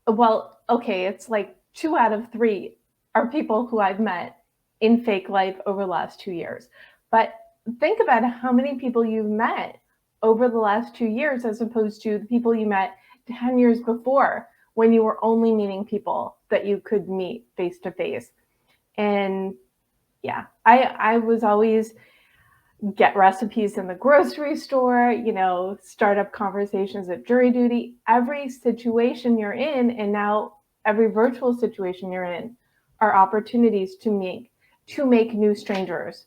well, okay, it's like 2 out of 3 are people who I've met in fake life over the last 2 years. But think about how many people you've met over the last 2 years as opposed to the people you met 10 years before when you were only meeting people that you could meet face to face. And yeah, I was always get recipes in the grocery store, you know, start up conversations at jury duty. Every situation you're in, and now every virtual situation you're in, are opportunities to make new strangers.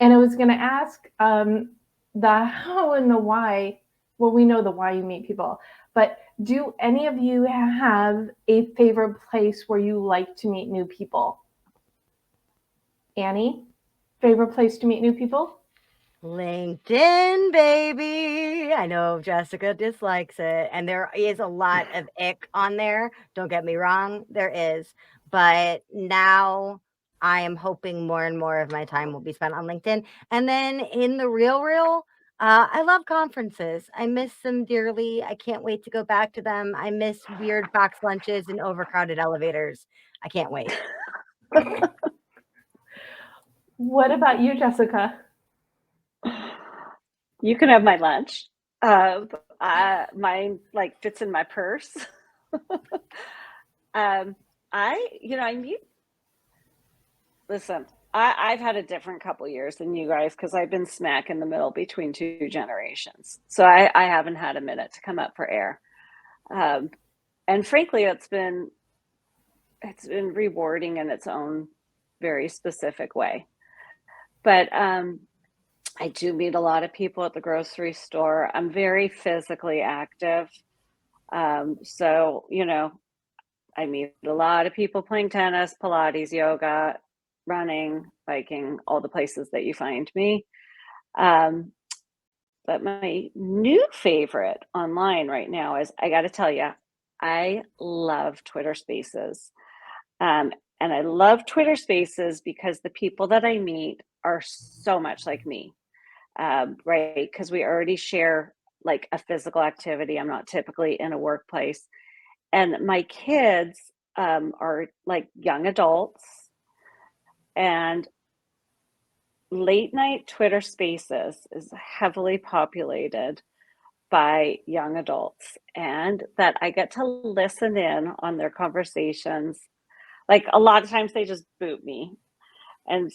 And I was going to ask the how and the why. Well, we know the why you meet people, but do any of you have a favorite place where you like to meet new people? Annie, favorite place to meet new people? LinkedIn, baby. I know Jessica dislikes it, and there is a lot of ick on there. Don't get me wrong, there is. But now I am hoping more and more of my time will be spent on LinkedIn. And then in the real, I love conferences. I miss them dearly. I can't wait to go back to them. I miss weird box lunches and overcrowded elevators. I can't wait. What about you, Jessica? You can have my lunch. Mine like fits in my purse. Listen, I've had a different couple years than you guys because I've been smack in the middle between 2 generations. So I haven't had a minute to come up for air. And frankly, it's been rewarding in its own very specific way. But I do meet a lot of people at the grocery store. I'm very physically active. So, you know, I meet a lot of people playing tennis, Pilates, yoga, running, biking, all the places that you find me. But my new favorite online right now is, I got to tell you, I love Twitter Spaces. And I love Twitter Spaces because the people that I meet are so much like me, right? Because we already share like a physical activity. I'm not typically in a workplace. And my kids are like young adults, and late night Twitter Spaces is heavily populated by young adults, and that I get to listen in on their conversations. Like a lot of times they just boot me. And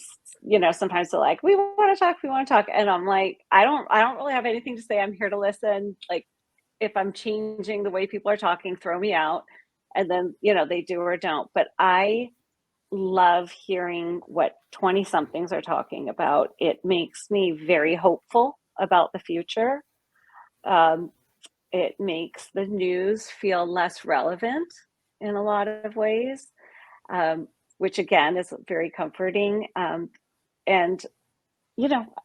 sometimes they're like, we want to talk. And I'm like, I don't really have anything to say. I'm here to listen. Like if I'm changing the way people are talking, throw me out. And then, they do or don't. But I love hearing what 20 somethings are talking about. It makes me very hopeful about the future. It makes the news feel less relevant in a lot of ways, which again is very comforting. And,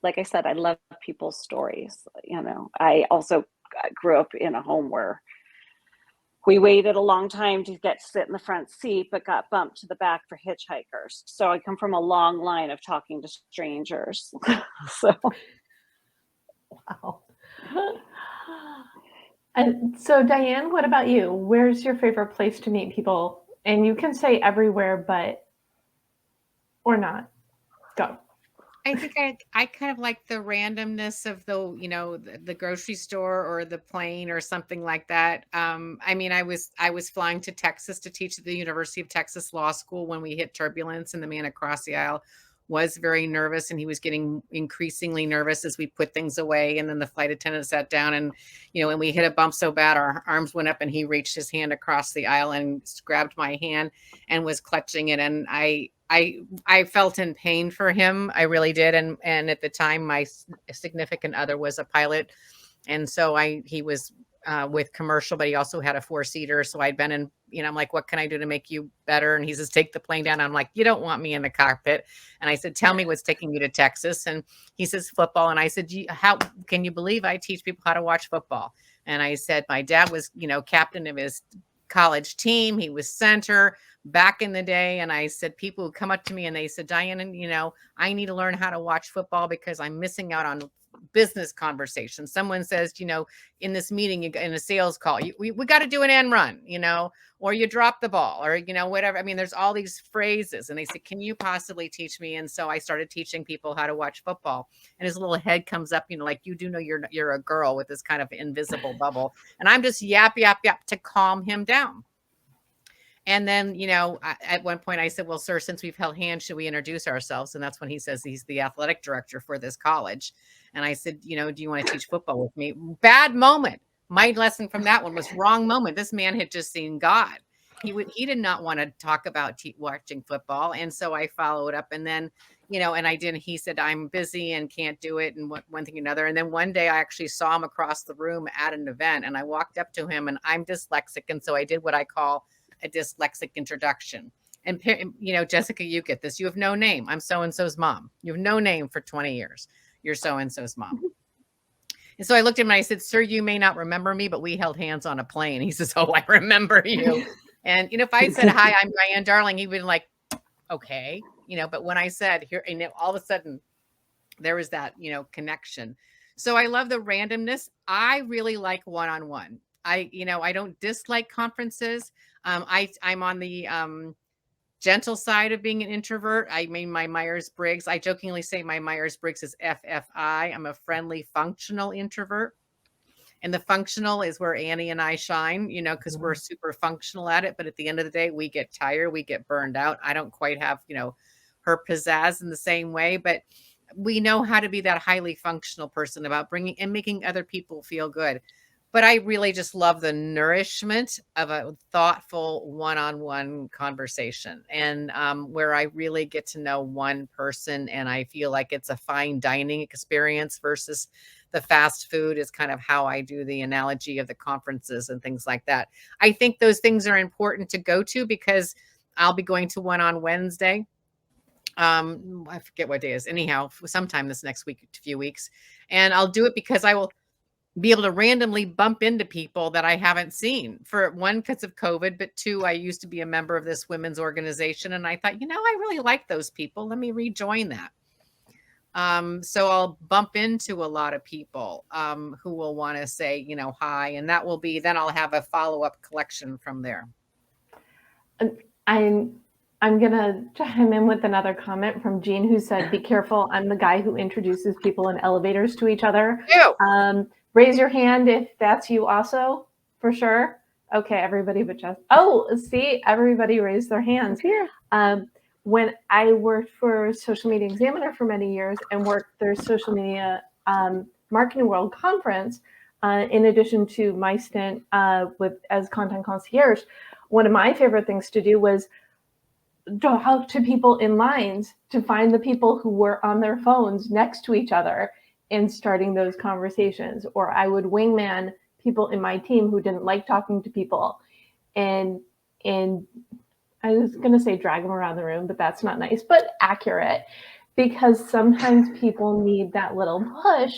like I said, I love people's stories. I also grew up in a home where we waited a long time to get to sit in the front seat, but got bumped to the back for hitchhikers. So I come from a long line of talking to strangers. So. Wow. And so, Diane, what about you? Where's your favorite place to meet people? And you can say everywhere, but or not. Go. I think I kind of like the randomness of the grocery store or the plane or something like that. I mean, I was flying to Texas to teach at the University of Texas Law School when we hit turbulence, and the man across the aisle was very nervous, and he was getting increasingly nervous as we put things away. And then the flight attendant sat down, and and we hit a bump so bad our arms went up, and he reached his hand across the aisle and grabbed my hand and was clutching it. And I felt in pain for him. I really did. And at the time, my significant other was a pilot. And so he was with commercial, but he also had a 4-seater. So I'd been in, I'm like, what can I do to make you better? And he says, take the plane down. I'm like, you don't want me in the cockpit. And I said, tell me what's taking you to Texas. And he says, football. And I said, how can you believe I teach people how to watch football? And I said, my dad was, captain of his college team. He was center back in the day. And I said, people would come up to me and they said, Diane, I need to learn how to watch football because I'm missing out on business conversations. Someone says, in this meeting, in a sales call, we got to do an end run, or you drop the ball or, whatever. I mean, there's all these phrases, and they said, can you possibly teach me? And so I started teaching people how to watch football, and his little head comes up, like, you do know you're a girl with this kind of invisible bubble. And I'm just yap to calm him down. And then, at one point I said, well, sir, since we've held hands, should we introduce ourselves? And that's when he says he's the athletic director for this college. And I said, do you want to teach football with me? Bad moment. My lesson from that one was wrong moment. This man had just seen God. He did not want to talk about watching football. And so I followed up, and then, and I didn't, he said, I'm busy and can't do it. And one thing or another. And then one day I actually saw him across the room at an event, and I walked up to him, and I'm dyslexic. And so I did what I call a dyslexic introduction. And, Jessica, you get this. You have no name. I'm so-and-so's mom. You have no name for 20 years. You're so-and-so's mom. And so I looked at him and I said, sir, you may not remember me, but we held hands on a plane. He says, oh, I remember you. And, if I said, hi, I'm Diane Darling, he would be like, okay, but when I said here, and all of a sudden there was that, connection. So I love the randomness. I really like one-on-one. I don't dislike conferences. I'm on the gentle side of being an introvert. I mean, my Myers-Briggs, I jokingly say my Myers-Briggs is FFI. I'm a friendly, functional introvert. And the functional is where Annie and I shine, because we're super functional at it. But at the end of the day, we get tired, we get burned out. I don't quite have, her pizzazz in the same way, but we know how to be that highly functional person about bringing and making other people feel good. But I really just love the nourishment of a thoughtful one-on-one conversation, and where I really get to know one person, and I feel like it's a fine dining experience versus the fast food is kind of how I do the analogy of the conferences and things like that. I think those things are important to go to because I'll be going to one on Wednesday. I forget what day it is. Anyhow, sometime this next week, few weeks, and I'll do it because I will be able to randomly bump into people that I haven't seen, for one, because of COVID, but two, I used to be a member of this women's organization, and I thought, I really like those people. Let me rejoin that. So I'll bump into a lot of people who will want to say, hi, and that will be, then I'll have a follow-up collection from there. I'm gonna chime in with another comment from Jean, who said, "Be careful. I'm the guy who introduces people in elevators to each other." Raise your hand if that's you also, for sure. Okay, everybody but just. Oh, see, everybody raised their hands. When I worked for Social Media Examiner for many years and worked their social media marketing world conference, in addition to my stint as content concierge, one of my favorite things to do was talk to people in lines to find the people who were on their phones next to each other and starting those conversations. Or I would wingman people in my team who didn't like talking to people, and I was going to say drag them around the room, but that's not nice, but accurate, because sometimes people need that little push.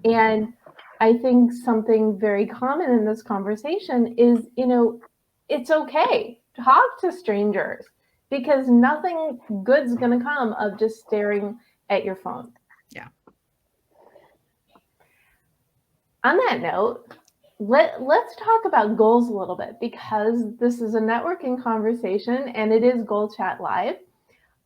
And I think something very common in this conversation is, it's okay to talk to strangers, because nothing good's going to come of just staring at your phone. Yeah. On that note, let's talk about goals a little bit, because this is a networking conversation and it is Goal Chat Live.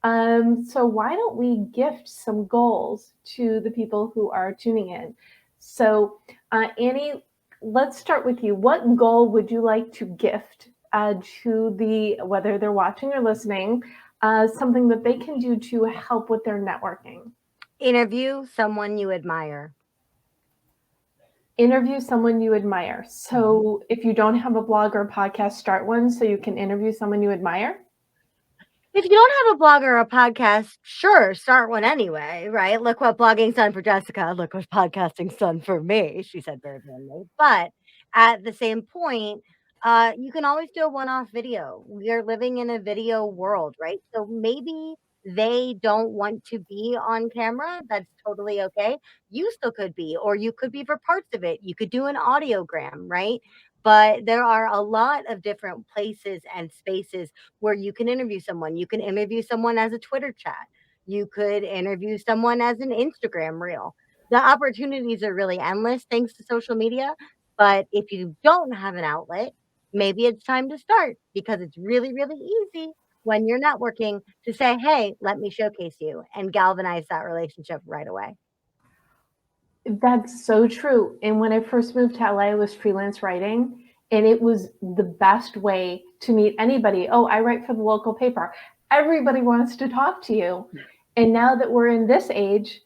So why don't we gift some goals to the people who are tuning in? So Annie, let's start with you. What goal would you like to gift to whether they're watching or listening, something that they can do to help with their networking? Interview someone you admire. Interview someone you admire. So if you don't have a blog or a podcast, start one so you can interview someone you admire. If you don't have a blog or a podcast, sure, start one anyway, right? Look what blogging's done for Jessica. Look what podcasting's done for me, she said very plainly. But at the same point, you can always do a one-off video. We are living in a video world, right? So maybe they don't want to be on camera. That's totally okay. You still could be, or you could be for parts of it. You could do an audiogram, right? But there are a lot of different places and spaces where you can interview someone. You can interview someone as a Twitter chat. You could interview someone as an Instagram reel. The opportunities are really endless thanks to social media. But if you don't have an outlet, maybe it's time to start, because it's really, really easy when you're networking to say, hey, let me showcase you, and galvanize that relationship right away. That's so true. And when I first moved to LA, I was freelance writing, and it was the best way to meet anybody. Oh, I write for the local paper. Everybody wants to talk to you. And now that we're in this age,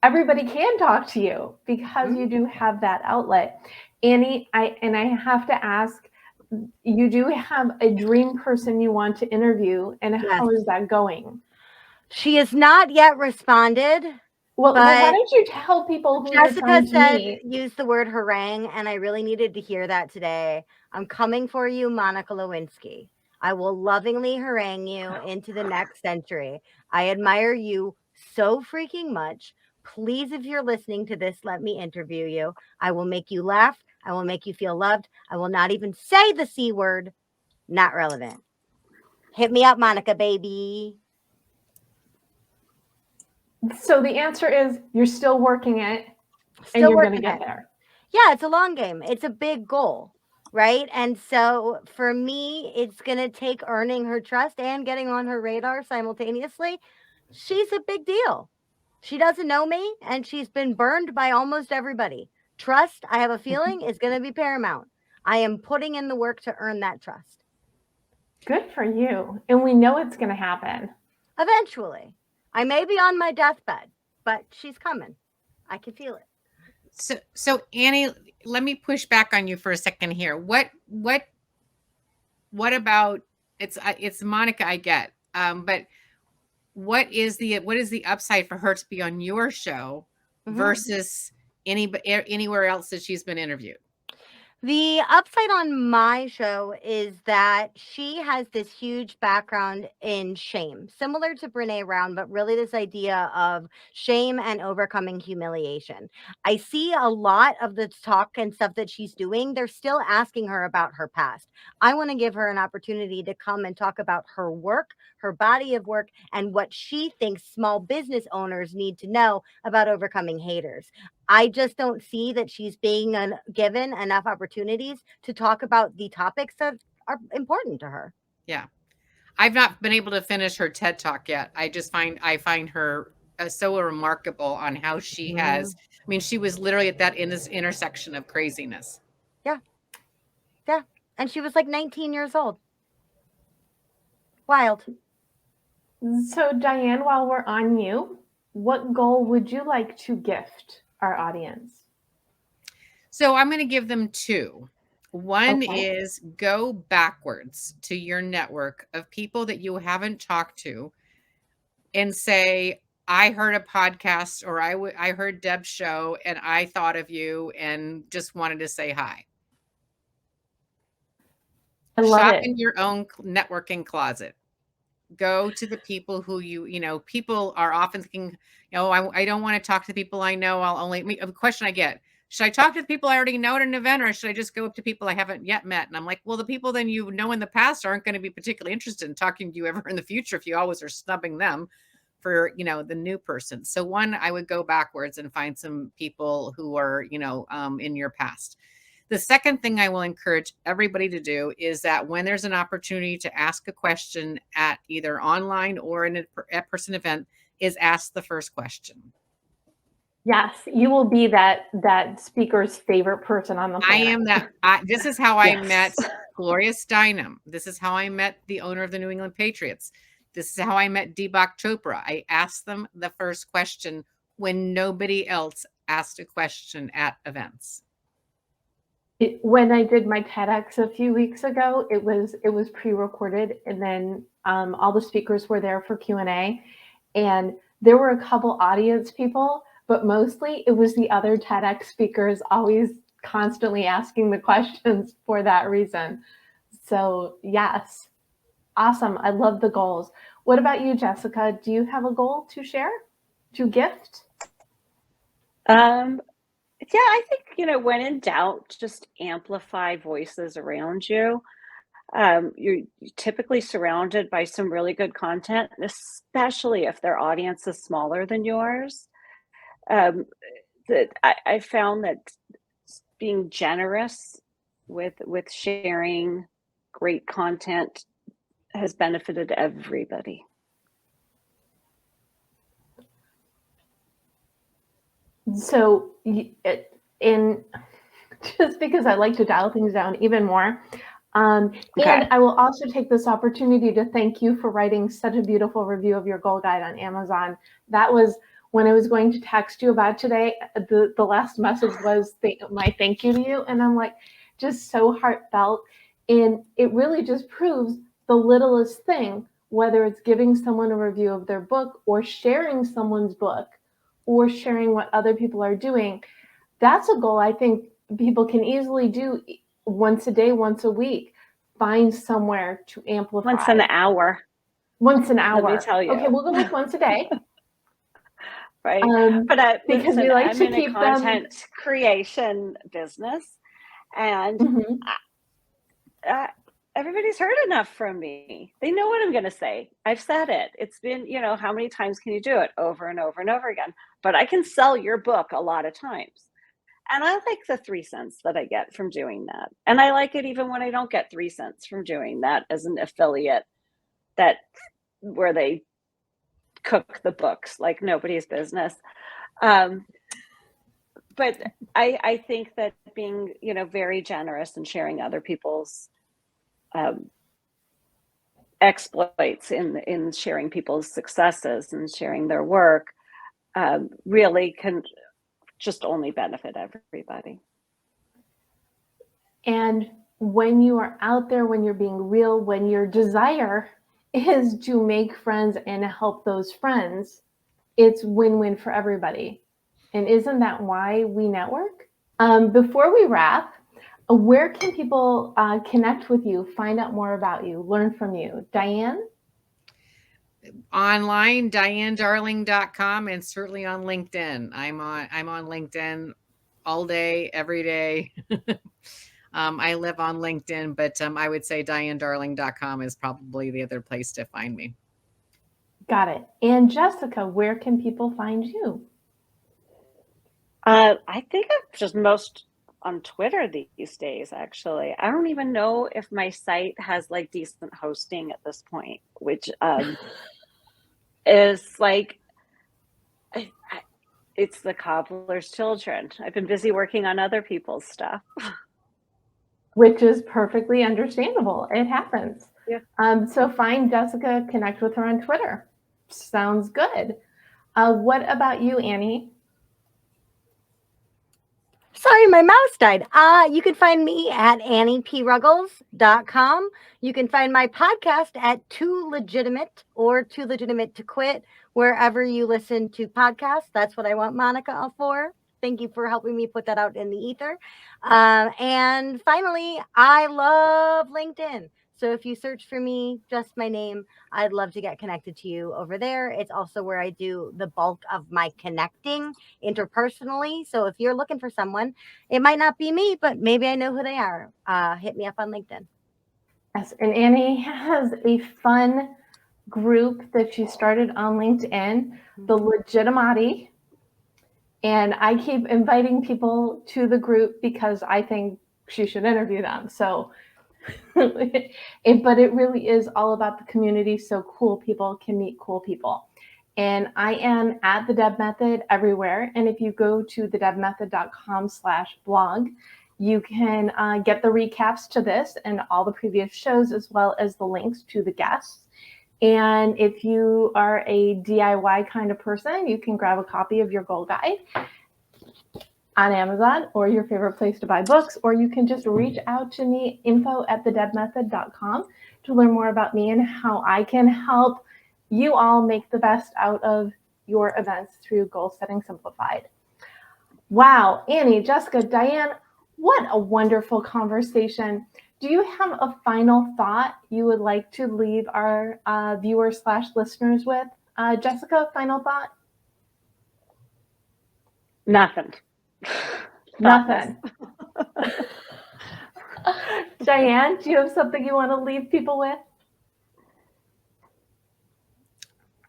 everybody can talk to you because you do have that outlet. Annie, I have to ask, you do have a dream person you want to interview, and how is that going? She has not yet responded. Well, why don't you tell people who Jessica said use the word harangue, and I really needed to hear that today. I'm coming for you, Monica Lewinsky. I will lovingly harangue you into the next century. I admire you so freaking much. Please, if you're listening to this, let me interview you. I will make you laugh. I will make you feel loved. I will not even say the C word. Not relevant. Hit me up, Monica, baby. So the answer is you're still working it, and you're going to get there. Yeah, it's a long game. It's a big goal, right? And so for me, it's going to take earning her trust and getting on her radar simultaneously. She's a big deal. She doesn't know me, and she's been burned by almost everybody. Trust, I have a feeling, is going to be paramount. I am putting in the work to earn that trust. Good for you. And we know it's going to happen. Eventually. I may be on my deathbed, but she's coming. I can feel it. So Annie, let me push back on you for a second here. What about it's Monica, I get, but what is the upside for her to be on your show versus anywhere else that she's been interviewed? The upside on my show is that she has this huge background in shame, similar to Brene Brown, but really this idea of shame and overcoming humiliation. I see a lot of the talk and stuff that she's doing. They're still asking her about her past. I want to give her an opportunity to come and talk about her work, her body of work, and what she thinks small business owners need to know about overcoming haters. I just don't see that she's being given enough opportunities to talk about the topics that are important to her. Yeah. I've not been able to finish her TED Talk yet. I find her so remarkable on how she has, I mean, she was literally at that intersection of craziness. Yeah. Yeah. And she was like 19 years old. Wild. So Diane, while we're on you, what goal would you like to gift our audience? So I'm going to give them two. One Okay. is go backwards to your network of people that you haven't talked to and say, I heard a podcast or I heard Deb's show and I thought of you and just wanted to say hi. I love Shop it. in your own networking closet. Go to the people who people are often thinking, I don't want to talk to the people I know. A question I get, should I talk to the people I already know at an event or should I just go up to people I haven't yet met? And I'm like, well, the people then you know in the past aren't going to be particularly interested in talking to you ever in the future if you always are snubbing them for, the new person. So one, I would go backwards and find some people who are, in your past. The second thing I will encourage everybody to do is that when there's an opportunity to ask a question at either online or in an in-person event, is ask the first question. Yes, you will be that speaker's favorite person on the planet. I am that. This is how I met Gloria Steinem. This is how I met the owner of the New England Patriots. This is how I met Deepak Chopra. I asked them the first question when nobody else asked a question at events. When I did my TEDx a few weeks ago, it was pre-recorded, and then all the speakers were there for Q&A, and there were a couple audience people, but mostly it was the other TEDx speakers always constantly asking the questions for that reason. So yes, awesome. I love the goals. What about you, Jessica? Do you have a goal to share, to gift? Yeah, I think, when in doubt, just amplify voices around you. You're typically surrounded by some really good content, especially if their audience is smaller than yours. I found that being generous with sharing great content has benefited everybody. So, just because I like to dial things down even more, and I will also take this opportunity to thank you for writing such a beautiful review of your goal guide on Amazon. That was when I was going to text you about today. The last message was my thank you to you, and I'm like, just so heartfelt, and it really just proves the littlest thing, whether it's giving someone a review of their book or sharing someone's book or sharing what other people are doing. That's a goal I think people can easily do once a day, once a week. Find somewhere to amplify. Once an hour. Once an hour. Let me tell you. Okay, we'll go with once a day. Right. But because we like I'm to in keep a content creation business, and everybody's heard enough from me. They know what I'm going to say. I've said it. It's been, how many times can you do it? Over and over and over again. But I can sell your book a lot of times. And I like the 3 cents that I get from doing that. And I like it even when I don't get 3 cents from doing that as an affiliate where they cook the books like nobody's business. But I think that being, very generous and sharing other people's exploits in sharing people's successes and sharing their work really can just only benefit everybody. And when you are out there, when you're being real, when your desire is to make friends and help those friends, it's win-win for everybody. And isn't that why we network? Before we wrap, Where can people connect with you, find out more about you, learn from you? Diane? Online, dianedarling.com, and certainly on LinkedIn. I'm on LinkedIn all day, every day. I live on LinkedIn, but I would say dianedarling.com is probably the other place to find me. Got it. And Jessica, where can people find you? I think I'm just most on Twitter these days, actually. I don't even know if my site has like decent hosting at this point, which is like, it's the cobbler's children. I've been busy working on other people's stuff. Which is perfectly understandable. It happens. Yeah. So find Jessica, connect with her on Twitter. Sounds good. What about you, Annie? Sorry, my mouse died. You can find me at anniePruggles.com. You can find my podcast at Too Legitimate or Too Legitimate to Quit, wherever you listen to podcasts. That's what I want Monica for. Thank you for helping me put that out in the ether. And finally, I love LinkedIn. So if you search for me, just my name, I'd love to get connected to you over there. It's also where I do the bulk of my connecting interpersonally. So if you're looking for someone, it might not be me, but maybe I know who they are. Hit me up on LinkedIn. Yes, and Annie has a fun group that she started on LinkedIn, the Legitimati. And I keep inviting people to the group because I think she should interview them. So, but it really is all about the community. So cool people can meet cool people. And I am at the Deb Method everywhere. And if you go to thedebmethod.com/blog, you can get the recaps to this and all the previous shows, as well as the links to the guests. And if you are a DIY kind of person, you can grab a copy of your goal guide on Amazon or your favorite place to buy books, or you can just reach out to me, info@thedebmethod.com, to learn more about me and how I can help you all make the best out of your events through Goal Setting Simplified. Wow, Annie, Jessica, Diane, what a wonderful conversation. Do you have a final thought you would like to leave our viewers/listeners with? Jessica, final thought? Nothing. Nothing. Diane, do you have something you want to leave people with?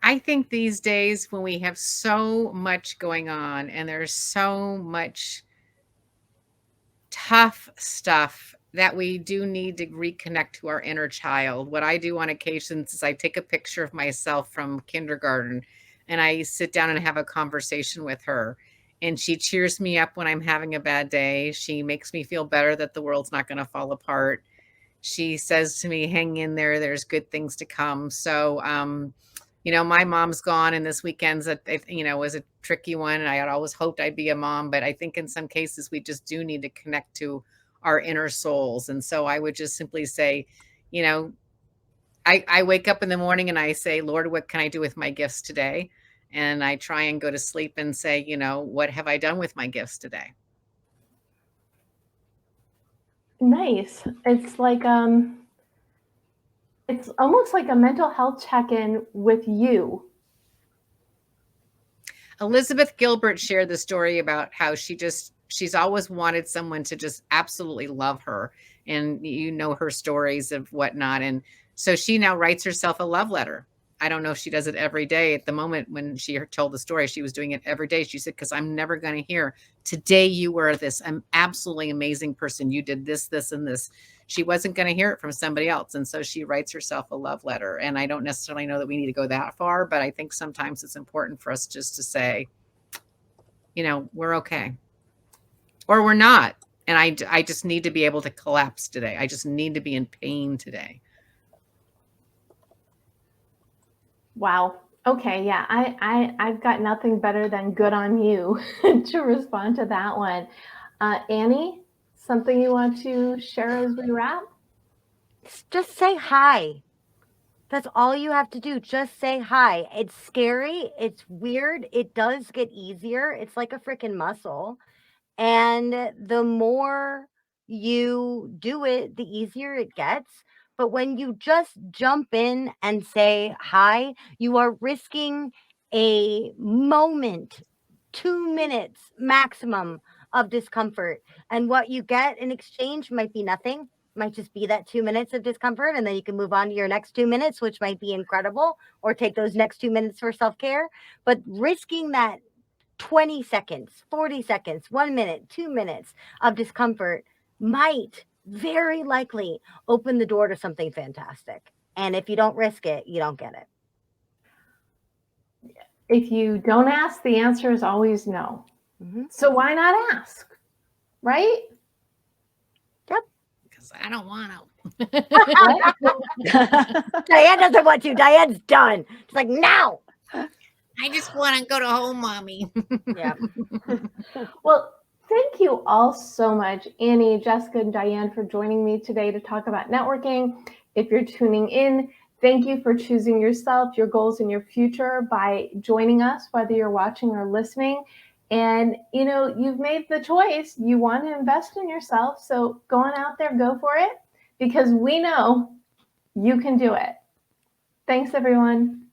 I think these days when we have so much going on and there's so much tough stuff that we do need to reconnect to our inner child. What I do on occasions is I take a picture of myself from kindergarten and I sit down and have a conversation with her. And she cheers me up when I'm having a bad day. She makes me feel better that the world's not going to fall apart. She says to me, hang in there, there's good things to come. So, my mom's gone, and this weekend's was a tricky one. And I had always hoped I'd be a mom, but I think in some cases we just do need to connect to our inner souls. And so I would just simply say, I wake up in the morning and I say, Lord, what can I do with my gifts today? And I try and go to sleep and say, what have I done with my gifts today? Nice. It's like it's almost like a mental health check-in with you. Elizabeth Gilbert shared the story about how she's always wanted someone to just absolutely love her. And her stories of whatnot. And so she now writes herself a love letter. I don't know if she does it every day. At the moment when she told the story, she was doing it every day. She said, because I'm never going to hear, today you were this absolutely amazing person. You did this, this, and this. She wasn't going to hear it from somebody else. And so she writes herself a love letter. And I don't necessarily know that we need to go that far, but I think sometimes it's important for us just to say, we're okay. Or we're not. And I just need to be able to collapse today. I just need to be in pain today. Wow. Okay. Yeah. I've got nothing better than good on you to respond to that one. Annie, something you want to share as we wrap? Just say hi. That's all you have to do. Just say hi. It's scary. It's weird. It does get easier. It's like a freaking muscle. And the more you do it, the easier it gets. But when you just jump in and say hi, you are risking a moment, 2 minutes maximum of discomfort. And what you get in exchange might be nothing, might just be that 2 minutes of discomfort. And then you can move on to your next 2 minutes, which might be incredible, or take those next 2 minutes for self care. But risking that 20 seconds, 40 seconds, 1 minute, 2 minutes of discomfort might very likely open the door to something fantastic. And if you don't risk it, you don't get it. If you don't ask, the answer is always no. Mm-hmm. So why not ask? Right? Yep. Because I don't want to. Diane doesn't want to. Diane's done. She's like, no. I just want to go to home, mommy. Yeah. Well, thank you all so much, Annie, Jessica, and Diane, for joining me today to talk about networking. If you're tuning in, thank you for choosing yourself, your goals, and your future by joining us, whether you're watching or listening. And, you've made the choice. You want to invest in yourself. So go on out there, go for it, because we know you can do it. Thanks, everyone.